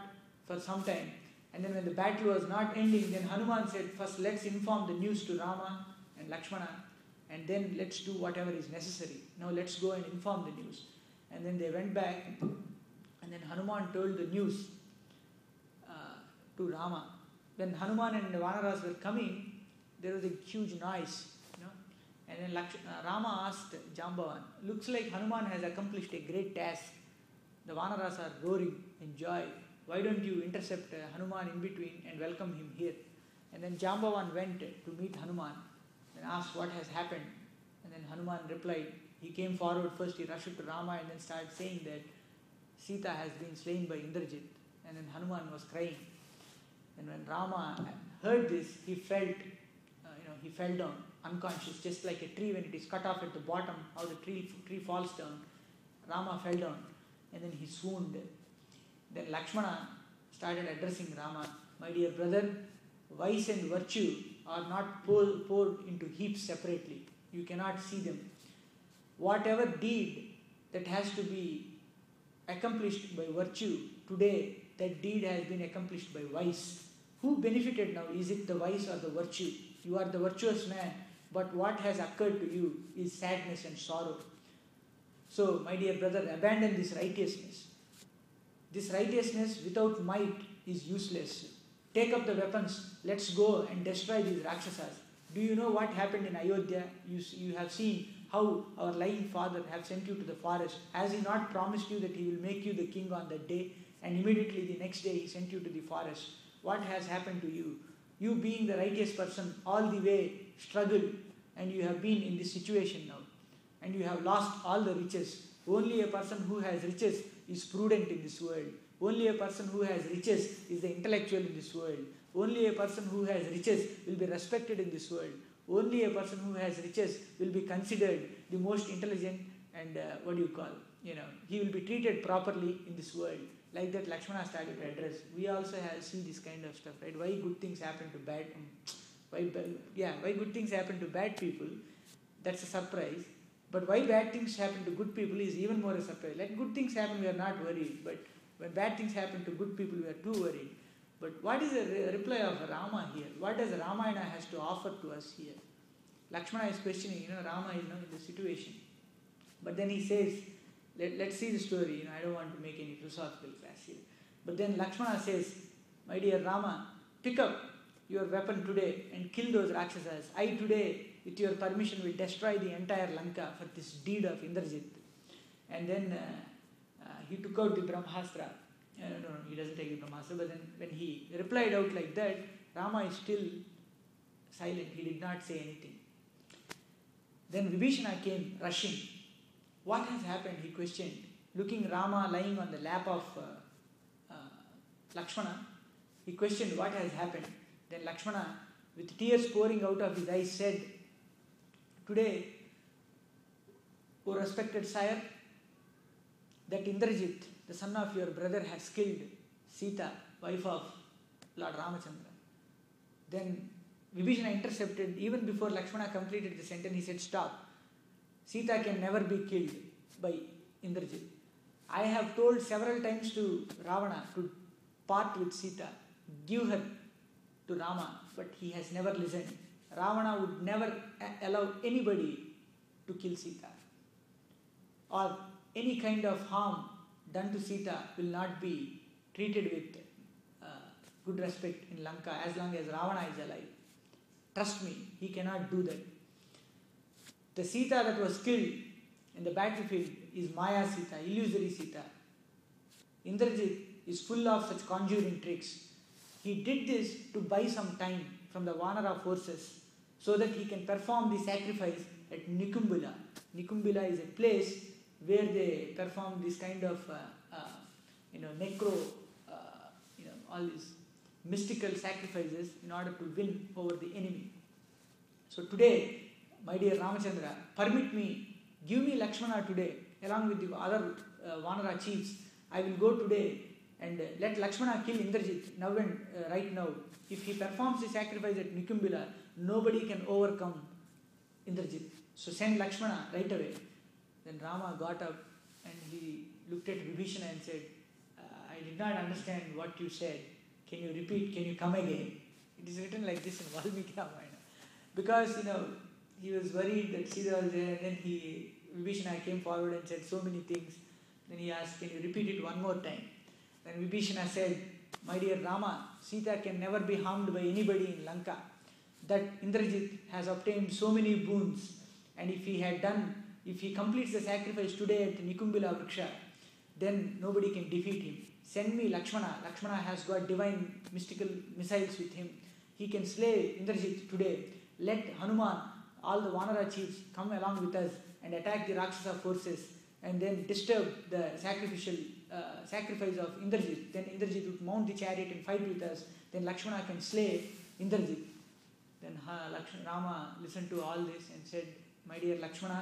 for some time. And then when the battle was not ending, then Hanuman said, first let's inform the news to Rama and Lakshmana. And then let's do whatever is necessary. Now let's go and inform the news. And then they went back, and then Hanuman told the news to Rama. When Hanuman and the Vanaras were coming, there was a huge noise, And then Rama asked Jambavan, looks like Hanuman has accomplished a great task. The Vanaras are roaring in joy. Why don't you intercept Hanuman in between and welcome him here? And then Jambavan went to meet Hanuman and asked what has happened. And then Hanuman replied, he came forward first, he rushed to Rama and then started saying that Sita has been slain by Indrajit. And then Hanuman was crying. And when Rama heard this, he felt, he fell down unconscious, just like a tree when it is cut off at the bottom, how the tree falls down. Rama fell down and then he swooned. Then Lakshmana started addressing Rama, my dear brother, vice and virtue are not poured into heaps separately. You cannot see them. Whatever deed that has to be accomplished by virtue, today that deed has been accomplished by vice. Who benefited now? Is it the vice or the virtue? You are the virtuous man, but what has occurred to you is sadness and sorrow. So, my dear brother, abandon this righteousness. This righteousness without might is useless. Take up the weapons. Let's go and destroy these Rakshasas. Do you know what happened in Ayodhya? You have seen how our lying father have sent you to the forest. Has he not promised you that he will make you the king on that day? And immediately the next day he sent you to the forest. What has happened to you? You being the righteous person all the way struggled and you have been in this situation now. And you have lost all the riches. Only a person who has riches is prudent in this world. Only a person who has riches is the intellectual in this world. Only a person who has riches will be respected in this world. Only a person who has riches will be considered the most intelligent and he will be treated properly in this world. Like that Lakshmana started to address. We also see this kind of stuff, right? Why good things happen to why good things happen to bad people, that's a surprise. But why bad things happen to good people is even more a surprise. Let good things happen, we are not worried. But when bad things happen to good people, we are too worried. But what is the reply of Rama here? What does Ramayana has to offer to us here? Lakshmana is questioning, Rama is in the situation. But then he says, let's see the story. I don't want to make any philosophical class here. But then Lakshmana says, my dear Rama, pick up your weapon today and kill those Rakshasas. I today, with your permission, will destroy the entire Lanka for this deed of Indrajit. And then he took out the Brahmastra. No, he doesn't take the Brahmastra. But then when he replied out like that, Rama is still silent. He did not say anything. Then Vibhishana came rushing. What has happened? He questioned. looking Rama lying on the lap of Lakshmana, he questioned what has happened. Then Lakshmana, with tears pouring out of his eyes, said, "Today, O respected sire, that Indrajit, the son of your brother, has killed Sita, wife of Lord Ramachandra." Then Vibhishana intercepted. Even before Lakshmana completed the sentence, he said, "Stop. Sita can never be killed by Indrajit. I have told several times to Ravana to part with Sita, give her to Rama, but he has never listened. Ravana would never allow anybody to kill Sita, or any kind of harm done to Sita will not be treated with good respect in Lanka as long as Ravana is alive. Trust me, he cannot do that. The Sita that was killed in the battlefield is Maya Sita, illusory Sita. Indrajit is full of such conjuring tricks. He did this to buy some time from the Vanara forces so that he can perform the sacrifice at Nikumbula. Nikumbula is a place where they perform this kind of necro, all these mystical sacrifices in order to win over the enemy. So today, my dear Ramachandra, permit me, give me Lakshmana today, along with the other Vanara chiefs. I will go today and let Lakshmana kill Indrajit now and right now. If he performs the sacrifice at Nikumbila, nobody can overcome Indrajit. So send Lakshmana right away." Then Rama got up and he looked at Vibhishana and said, "I did not understand what you said. Can you repeat? Can you come again?" It is written like this in Valmiki Ramayana. Because, he was worried that Sita was there, and then Vibhishana came forward and said so many things. Then he asked, "Can you repeat it one more time?" Then Vibhishana said, "My dear Rama, Sita can never be harmed by anybody in Lanka. That Indrajit has obtained so many boons, and if he completes the sacrifice today at Nikumbila Vriksha, then nobody can defeat him. Send me Lakshmana. Lakshmana has got divine mystical missiles with him. He can slay Indrajit today. Let Hanuman, all the Vanara chiefs, come along with us and attack the Rakshasa forces and then disturb the sacrifice of Indrajit. Then Indrajit would mount the chariot and fight with us. Then Lakshmana can slay Indrajit." Then Rama listened to all this and said, "My dear Lakshmana,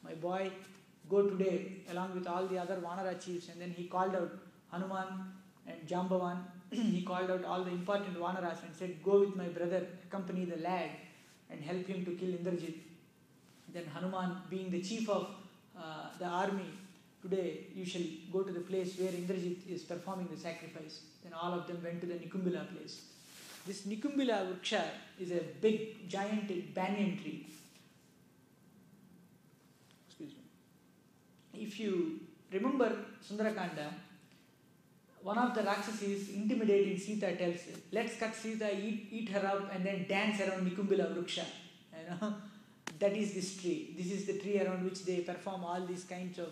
my boy, go today along with all the other Vanara chiefs." And then he called out Hanuman and Jambavan. He called out all the important Vanaras and said, "Go with my brother, accompany the lad and help him to kill Indrajit." Then Hanuman, being the chief of the army, "Today you shall go to the place where Indrajit is performing the sacrifice." Then all of them went to the Nikumbila place. This Nikumbila Vriksha is a big, giant banyan tree. Excuse me. If you remember Sundarakanda, one of the Rakshasas intimidating Sita tells, "Let's cut Sita, eat her up and then dance around Nikumbila Vriksha." That is this tree. This is the tree around which they perform all these kinds of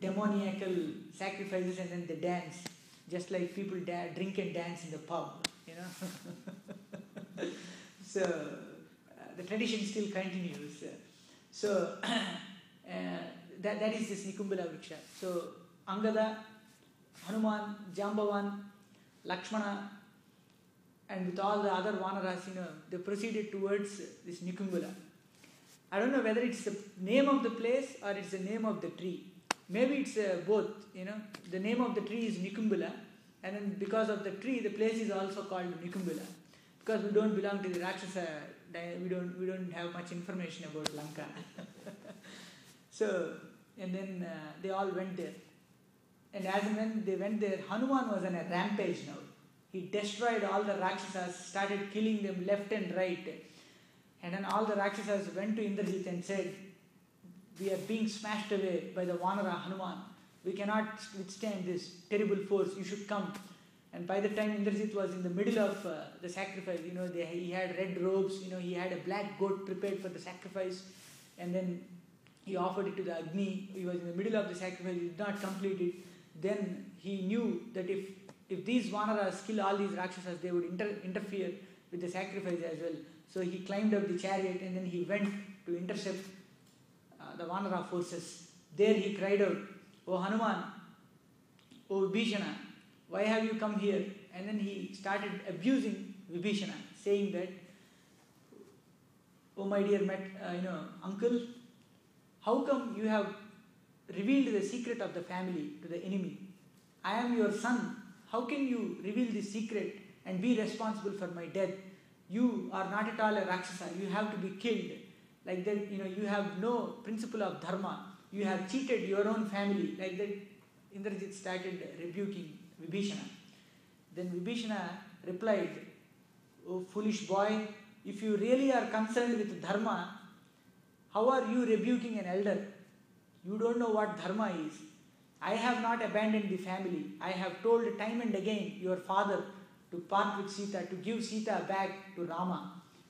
demoniacal sacrifices, and then they dance, just like people drink and dance in the pub, So the tradition still continues. So that is this Nikumbila Vriksha. So Angada, Hanuman, Jambavan, Lakshmana, and with all the other Vanaras, they proceeded towards this Nikumbila. I don't know whether it's the name of the place or it's the name of the tree. Maybe it's both, The name of the tree is Nikumbila, and then because of the tree, the place is also called Nikumbila. Because we don't belong to the Rakshasa, we don't have much information about Lanka. So, and then they all went there. And as and when they went there, Hanuman was on a rampage now. He destroyed all the Rakshasas, started killing them left and right. And then all the Rakshasas went to Indrajit and said, "We are being smashed away by the Vanara Hanuman. We cannot withstand this terrible force. You should come." And by the time Indrajit was in the middle of the sacrifice, he had red robes, he had a black goat prepared for the sacrifice. And then he offered it to the Agni. He was in the middle of the sacrifice, he did not complete it. Then he knew that if these Vanaras kill all these Rakshasas, they would interfere with the sacrifice as well. So he climbed up the chariot and then he went to intercept the Vanara forces. There he cried out, "O Hanuman, O Vibhishana, why have you come here?" And then he started abusing Vibhishana, saying that, "Oh my dear uncle, how come you have revealed the secret of the family to the enemy? I am your son. How can you reveal this secret and be responsible for my death? You are not at all a Rakshasa. You have to be killed. Like that, you have no principle of dharma. You have cheated your own family." Like that, Indrajit started rebuking Vibhishana. Then Vibhishana replied, "Oh foolish boy, if you really are concerned with dharma, how are you rebuking an elder? You don't know what dharma is. I have not abandoned the family. I have told time and again your father to part with Sita, to give Sita back to Rama,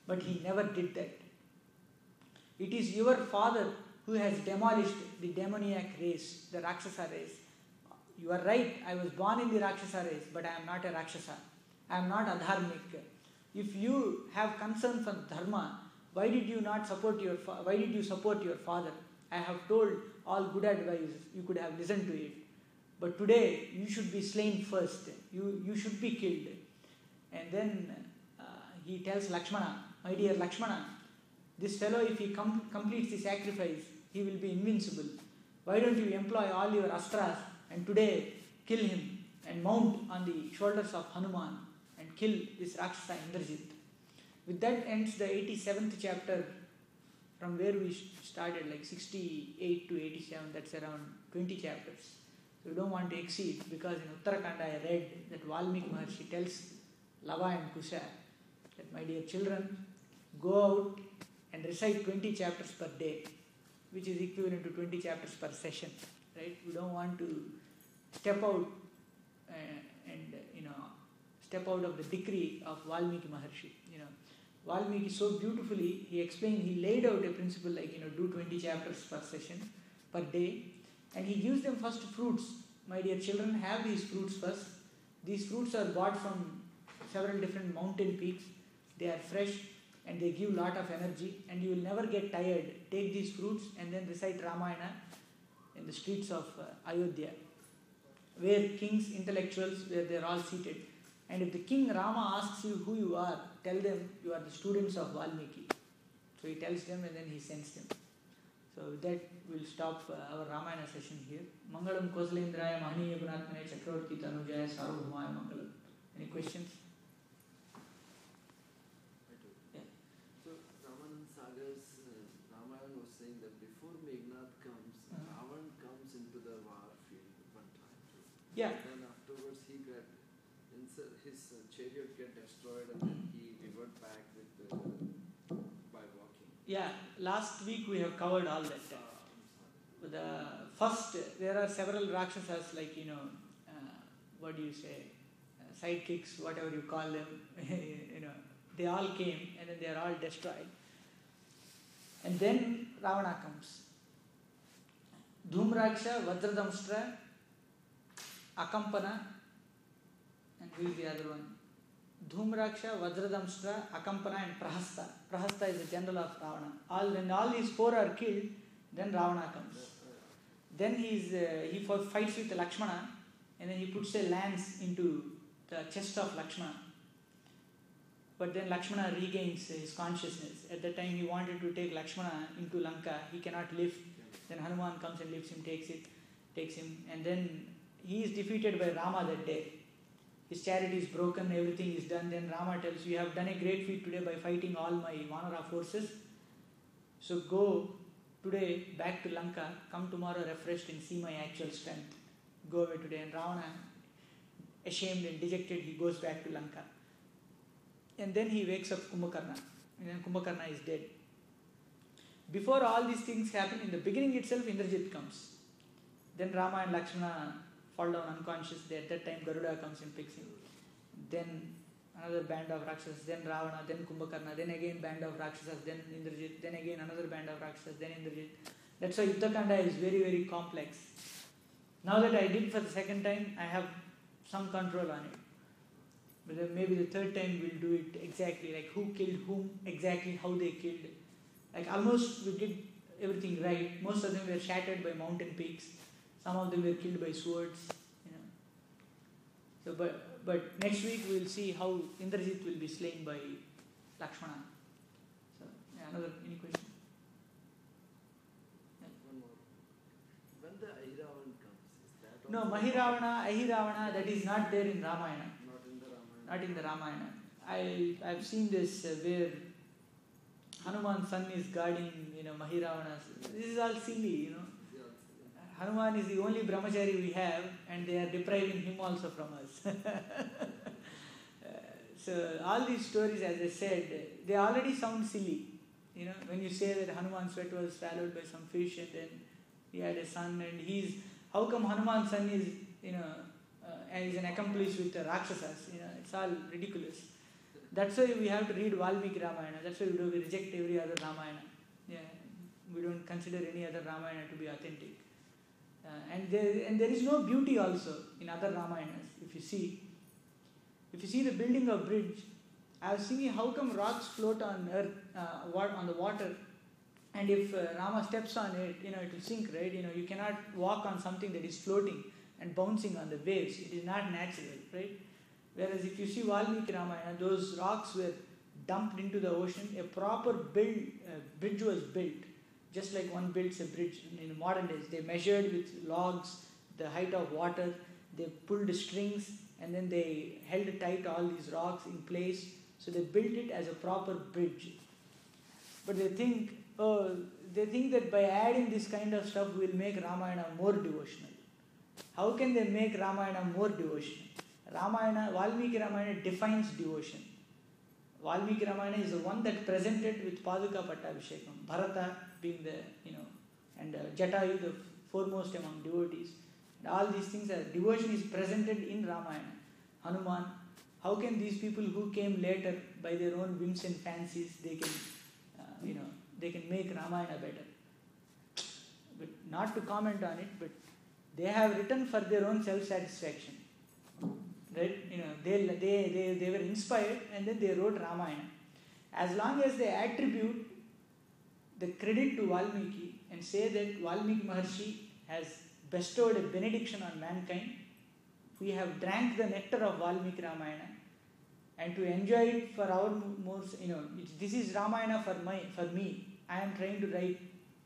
but he never did that. It is your father who has demolished the demoniac race, the Rakshasa race. You are right, I was born in the Rakshasa race, but I am not a Rakshasa. I am not adharmik. If you have concern for dharma, why did you support your father? I have told all good advice, you could have listened to it. But today, you should be slain first. You should be killed." And then he tells Lakshmana, "My dear Lakshmana, this fellow, if he completes the sacrifice, he will be invincible. Why don't you employ all your astras and today kill him and mount on the shoulders of Hanuman and kill this Rakshasa Indrajit." With that ends the 87th chapter, from where we started, like 68 to 87, that's around 20 chapters. So we don't want to exceed, because in Uttarakanda I read that Valmiki Maharshi tells Lava and Kusha that, "My dear children, go out and recite 20 chapters per day," which is equivalent to 20 chapters per session. Right? We don't want to step out step out of the decree of Valmiki Maharshi. Valmiki so beautifully, he laid out a principle like, do 20 chapters per session, per day, and he gives them first fruits. "My dear children, have these fruits first. These fruits are bought from several different mountain peaks. They are fresh and they give lot of energy, and you will never get tired. Take these fruits and then recite Ramayana in the streets of Ayodhya, where kings, intellectuals, where they are all seated. And if the king Rama asks you who you are, tell them you are the students of Valmiki." So he tells them and then he sends them. So with that, we'll stop our Ramayana session here. Mangalam Kosalendraya Mahaniya Gunatmane Chakravarti Tanujaya Sarvabhaumaya Mangalam. Any questions? I do. Yeah. So Ramanand Sagar's Ramayana was saying that before Meghnad comes, Ravan comes into the war field one time. Yeah. And then afterwards his chariot get destroyed, and then he revert back by walking. Yeah, last week we have covered all that. There are several Rakshasas, like, what do you say, sidekicks, whatever you call them, they all came and then they are all destroyed. And then Ravana comes. Dhumraksha, Vajradamstra, Akampana, and who is the other one? Dhumraksha, Vajradamstra, Akampana, and Prahasta. Prahasta is the general of Ravana. When all these four are killed, then Ravana comes. Then he fights with Lakshmana, and then he puts a lance into the chest of Lakshmana. But then Lakshmana regains his consciousness. At that time he wanted to take Lakshmana into Lanka. He cannot lift. Then Hanuman comes and lifts him, takes him, and then he is defeated by Rama that day. His chariot is broken, everything is done. Then Rama tells, "You have done a great feat today by fighting all my Vanara forces. So go today back to Lanka, come tomorrow refreshed and see my actual strength. Go away today." And Ravana, ashamed and dejected, he goes back to Lanka. And then he wakes up Kumbhakarna, and then Kumbhakarna is dead. Before all these things happen, in the beginning itself, Indrajit comes. Then Rama and Lakshmana fall down unconscious. At that time, Garuda comes and picks him. Then another band of Rakshasas, then Ravana, then Kumbhakarna, then again band of Rakshasas, then Indrajit, then again another band of Rakshasas, then Indrajit. That's why Yuddhakanda is very, very complex. Now that I did for the second time, I have some control on it. But then maybe the third time we'll do it exactly, like who killed whom, exactly how they killed. Like almost we did everything right. Most of them were shattered by mountain peaks. Some of them were killed by swords. You know. So, but next week we will see how Indrajit will be slain by Lakshmana. So, any question? Yeah. One more. When the Ahiravan comes, is that No, also Ahiravana, that is not there in Ramayana. not in the Ramayana? Not in the Ramayana. I've seen this where Hanuman's son is guarding, Mahiravana's. This is all silly, Yeah, Hanuman is the only brahmachari we have, and they are depriving him also from us. So all these stories, as I said, they already sound silly. When you say that Hanuman's sweat was swallowed by some fish, and then he had a son, and how come Hanuman's son is, is an accomplice with the Rakshasas? It's all ridiculous. That's why we have to read Valmiki Ramayana. That's why we reject every other Ramayana. Yeah, we don't consider any other Ramayana to be authentic. And there is no beauty also in other Ramayanas. If you see the building of bridge, I was thinking, how come rocks float on earth, on the water, and if Rama steps on it, it will sink, right? You cannot walk on something that is floating and bouncing on the waves. It is not natural, right? Whereas if you see Valmiki Ramayana, those rocks were dumped into the ocean. A proper bridge was built, just like one builds a bridge in modern days. They measured with logs the height of water. They pulled strings, and then they held tight all these rocks in place. So they built it as a proper bridge. But they think that by adding this kind of stuff will make Ramayana more devotional. How can they make Ramayana more devotional? Valmiki Ramayana defines devotion. Valmiki Ramayana is the one that presented with Paduka Pattabhishekam. Bharata being and Jatayu the foremost among devotees. And all these things devotion is presented in Ramayana. Hanuman, how can these people who came later by their own whims and fancies, they can make Ramayana better. But not to comment on it, but they have written for their own self-satisfaction. Right? They were inspired, and then they wrote Ramayana. As long as they attribute the credit to Valmiki and say that Valmiki Maharshi has bestowed a benediction on mankind, we have drank the nectar of Valmiki Ramayana, and to enjoy it for our this is Ramayana for me. I am trying to write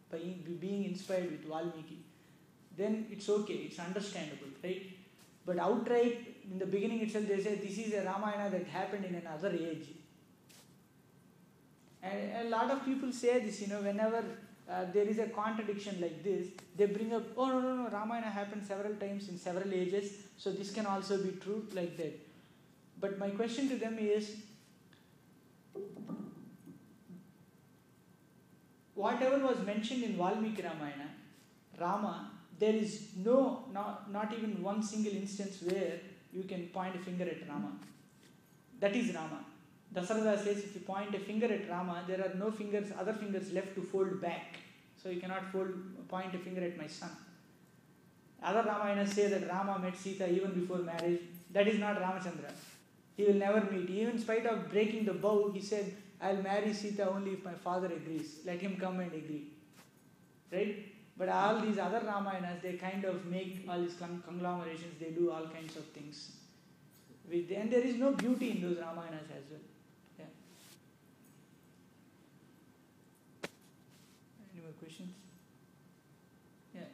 by being inspired with Valmiki. Then it's okay, it's understandable, right? But outright, in the beginning itself, they say this is a Ramayana that happened in another age. And a lot of people say this, whenever there is a contradiction like this, they bring up, oh no, Ramayana happened several times in several ages, so this can also be true, like that. But my question to them is, whatever was mentioned in Valmiki Ramayana, Rama, there is not even one single instance where you can point a finger at Rama. That is Rama. Dasarada says, if you point a finger at Rama, there are no other fingers left to fold back. So you cannot point a finger at my son. Other Ramayanas say that Rama met Sita even before marriage. That is not Ramachandra. He will never meet. Even in spite of breaking the vow, he said, I'll marry Sita only if my father agrees. Let him come and agree. Right? But all these other Ramayanas, they kind of make all these conglomerations, they do all kinds of things. And there is no beauty in those Ramayanas as well. Yeah. Any more questions? Yeah.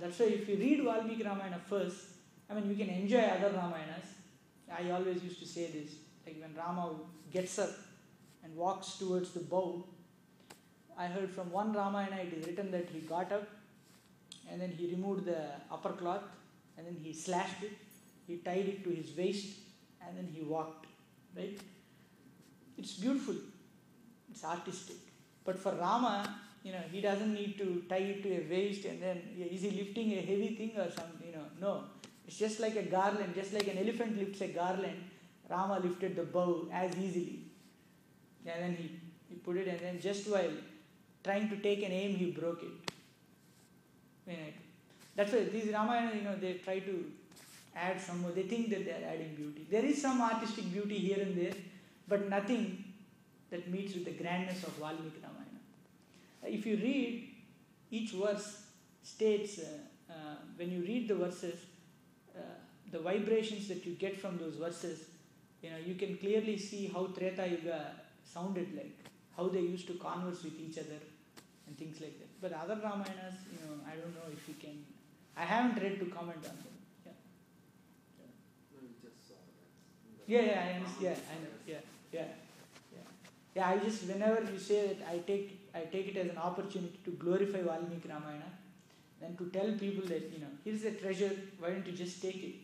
That's why if you read Valmiki Ramayana first, you can enjoy other Ramayanas. I always used to say this, like when Rama gets up and walks towards the bow, I heard from one Ramayana it is written that he got up and then he removed the upper cloth and then he slashed it, he tied it to his waist and then he walked, right? It's beautiful, it's artistic. But for Rama, he doesn't need to tie it to a waist and then, is he lifting a heavy thing or something? No. It's just like a garland, just like an elephant lifts a garland, Rama lifted the bow as easily. And then he put it, and then just while trying to take an aim, he broke it. That's why these Ramayana, they try to add some more. They think that they are adding beauty. There is some artistic beauty here and there, but nothing that meets with the grandness of Valmiki Ramayana. If if you read, each verse states, when you read the verses, the vibrations that you get from those verses, you can clearly see how Treta Yuga sounded like, how they used to converse with each other and things like that. But other Ramayanas, I don't know if you can. I haven't read to comment on them. No, we just saw that. I understand. I just, whenever you say that, I take it as an opportunity to glorify Valmiki Ramayana and to tell people that, here's a treasure, why don't you just take it?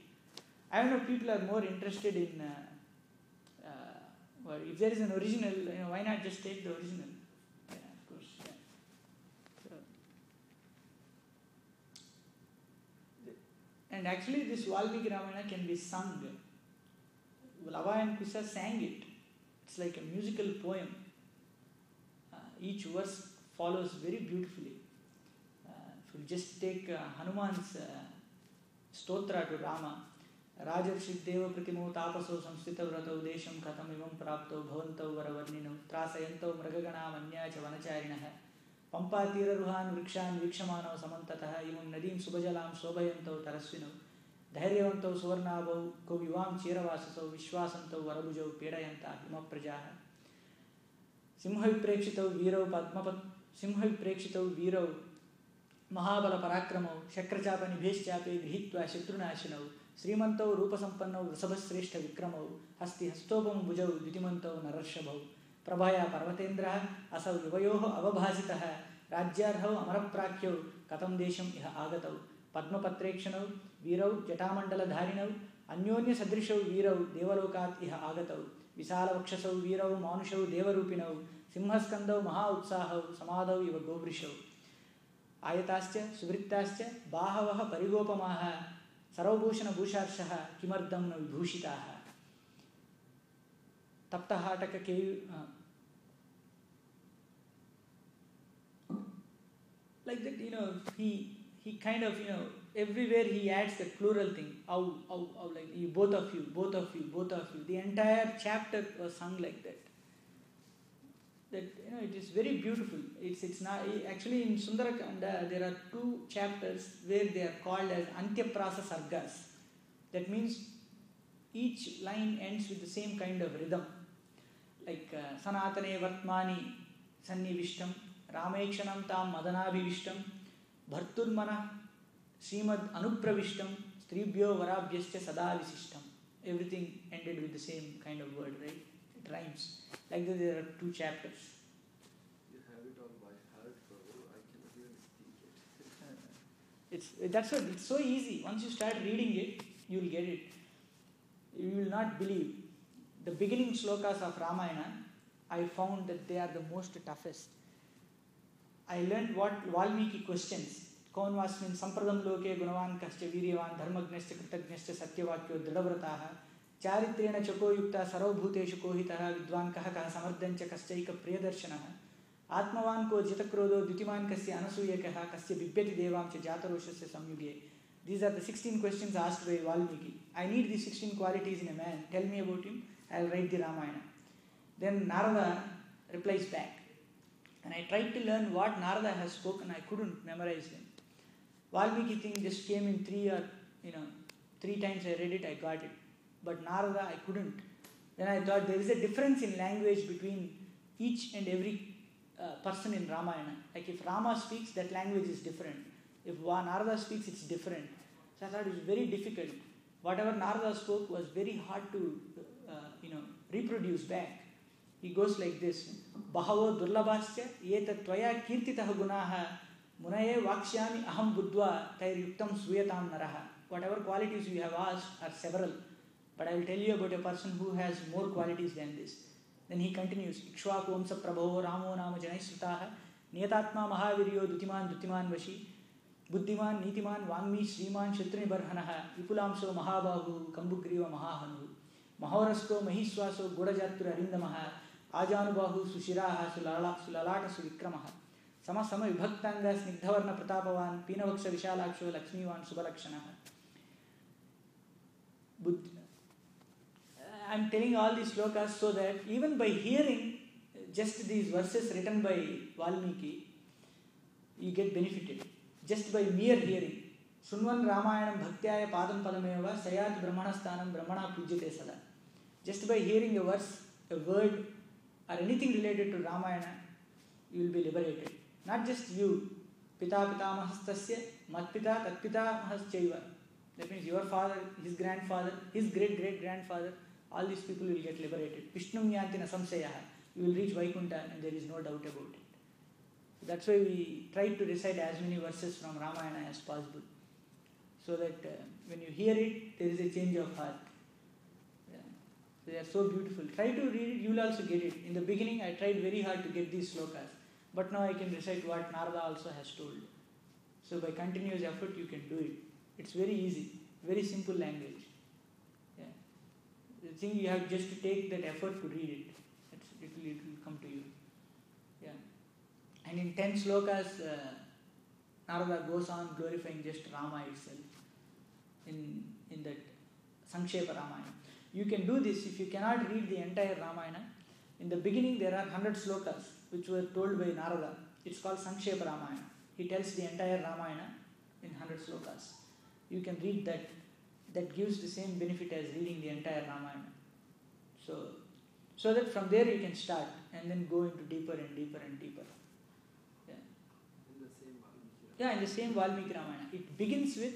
I don't know, people are more interested in, or if there is an original, why not just take the original? Yeah, of course. Yeah. So, and actually this Valmiki Ramayana can be sung. Lava and Kusa sang it. It's like a musical poem. Each verse follows very beautifully. If you just take Hanuman's stotra to Rama, Rajarshik Deva Pratimo Tapaso Samstita Vratau Desham Katam Imam Prapto Bhavantau Varavarninam Trasayanto Mragagana Manyacha Vanacharinaha Pampatira Ruhan Vrikshan Vikshamano Samantataha Imam Nadim Subajalam Sobayanto Tarasvino Dhairyavanto Suvarnabhau Kovivam Cheravasasau Vishwasanto Varabujau Pedayanta Himaprajaha Simhaviprexitau Virau Mahabala Parakramau Shakrachapa Nibheshchape Grihitva Shatrunashinau Srimantau Rupasampannau Vrisabhasreshta Vikramau Hasti Hastopam Bujau Dvitimantau Narashabhau Prabhaya Parvatendra Asau Yuvayoho Avabhasitaha Rajyarhau Amaraprakyau Katam Desham Iha Agatau Padmapatrekshanau Virau Jatamandala Dharinau Anyonya Sadrishau Virau Devalokat Iha Agatau Visalavakshasau Virau Manushau Devarupinau Simhaskandau Maha Utsahau Samadau Iva Gobrishau Ayatascha Suvrittascha Bahavaha Parigopamaha Sarvabhushana Bhusharshaha Kimardam Vibhushitaha Taptahataka Keyu. Like that, he kind of, everywhere he adds the plural thing. Like you, both of you. The entire chapter was sung like that. That, it is very beautiful. It's not, actually in Sundarakanda there are 2 chapters where they are called as Antyaprasa Sargas. That means each line ends with the same kind of rhythm. Like Sanatane Vatmani Sannivishtam Ramekshanam Tam Madanabhivishtam Bharturmana Srimad Anupravishtam Stribhyo Varabhyascha Sada Visishtam. Everything ended with the same kind of word, right? It rhymes. Like that, there are 2 chapters. You have it all by heart, Prabhu. I cannot even speak it. That's what, it's so easy. Once you start reading it, you will get it. You will not believe. The beginning slokas of Ramayana, I found that they are the most toughest. I learned what Valmiki questions. Kaun vasmin sampradam loke gunavan kascha viryavan dharmagnascha kritagnescha satyavakyo dridhavrataha Charitrena Chako Yukta Sarvabhuteshu Kohitaha Vidwan Kaha Samardancha Kaschaika Priyadarshanaha Atmavan Ko Jitakrodo Dutiman Kasya Anasuyakaha Kasya Bibhyati Devam Cha Jataroshasya Samyuge. These are the 16 questions asked by Valmiki. I need these 16 qualities in a man. Tell me about him. I will write the Ramayana. Then Narada replies back. And I tried to learn what Narada has spoken. I couldn't memorize them. Valmiki thing just came in 3 times I read it, I got it. But Narada, I couldn't. Then I thought there is a difference in language between each and every person in Ramayana. Like if Rama speaks, that language is different. If Narada speaks, it's different. So I thought it was very difficult. Whatever Narada spoke was very hard to, reproduce back. He goes like this. Bahavo durlabhascha yeta tvaya kirtitaha gunaha munaye vakshyami aham buddhva tair-yuktam suyatam naraha. Whatever qualities you have asked are several. But I will tell you about a person who has more qualities than this. Then he continues. Ikshvaku vamsa prabho ramo nama janai sutaha niyatatma mahaviryo dutiman vashi buddhiman nitiman vangmi sriman shatrunibarhanaha vipulamso mahabahu kambugriva mahahanu mahorasto mahiswaso godajatura arindamaha ajanubahu sushiraha sulalata suvikramaha sama vibhaktanga snigdhavarna pratapavan pinavaksha vishalaksho lakshmivan subalakshanaha. I am telling all these slokas so that even by hearing just these verses written by Valmiki, you get benefited just by mere hearing. Sunvan Ramayanam Bhaktyaya Padam Padameva Sayat Brahmanasthanam Brahmana Pujyate Sada. Just by hearing a verse, a word, or anything related to Ramayana, you will be liberated. Not just you. Pita Pitamahastasya Matpita Tatpitamahaschaiva. That means your father, his grandfather, his great-great-grandfather, all these people will get liberated. Vishnum Yantina Samsayaha. You will reach Vaikuntha and there is no doubt about it. So that's why we try to recite as many verses from Ramayana as possible. So that when you hear it, there is a change of heart. Yeah. So they are so beautiful. Try to read it, you will also get it. In the beginning, I tried very hard to get these slokas. But now I can recite what Narada also has told. So by continuous effort, you can do it. It's very easy, very simple language. Yeah. The thing you have just to take that effort to read it. It will come to you. Yeah. And in 10 slokas, Narada goes on glorifying just Rama itself in that Sankshepa Ramayana. You can do this if you cannot read the entire Ramayana. In the beginning, there are 100 slokas which were told by Narada. It's called Sankshepa Ramayana. He tells the entire Ramayana in 100 slokas. You can read that. That gives the same benefit as reading the entire Ramayana. So that from there you can start and then go into deeper and deeper and deeper. Yeah. In the same Valmiki. Yeah, in the same Valmiki Ramayana. It begins with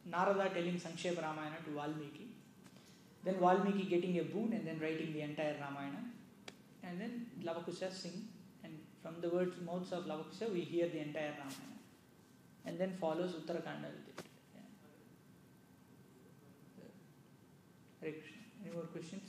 Narada telling Sankshepa Ramayana to Valmiki. Then Valmiki getting a boon and then writing the entire Ramayana. And then Lavakusha sing. And from the mouths of Lavakusha we hear the entire Ramayana. And then follows Uttarakanda with it. Yeah. Hare Krishna. Any more questions?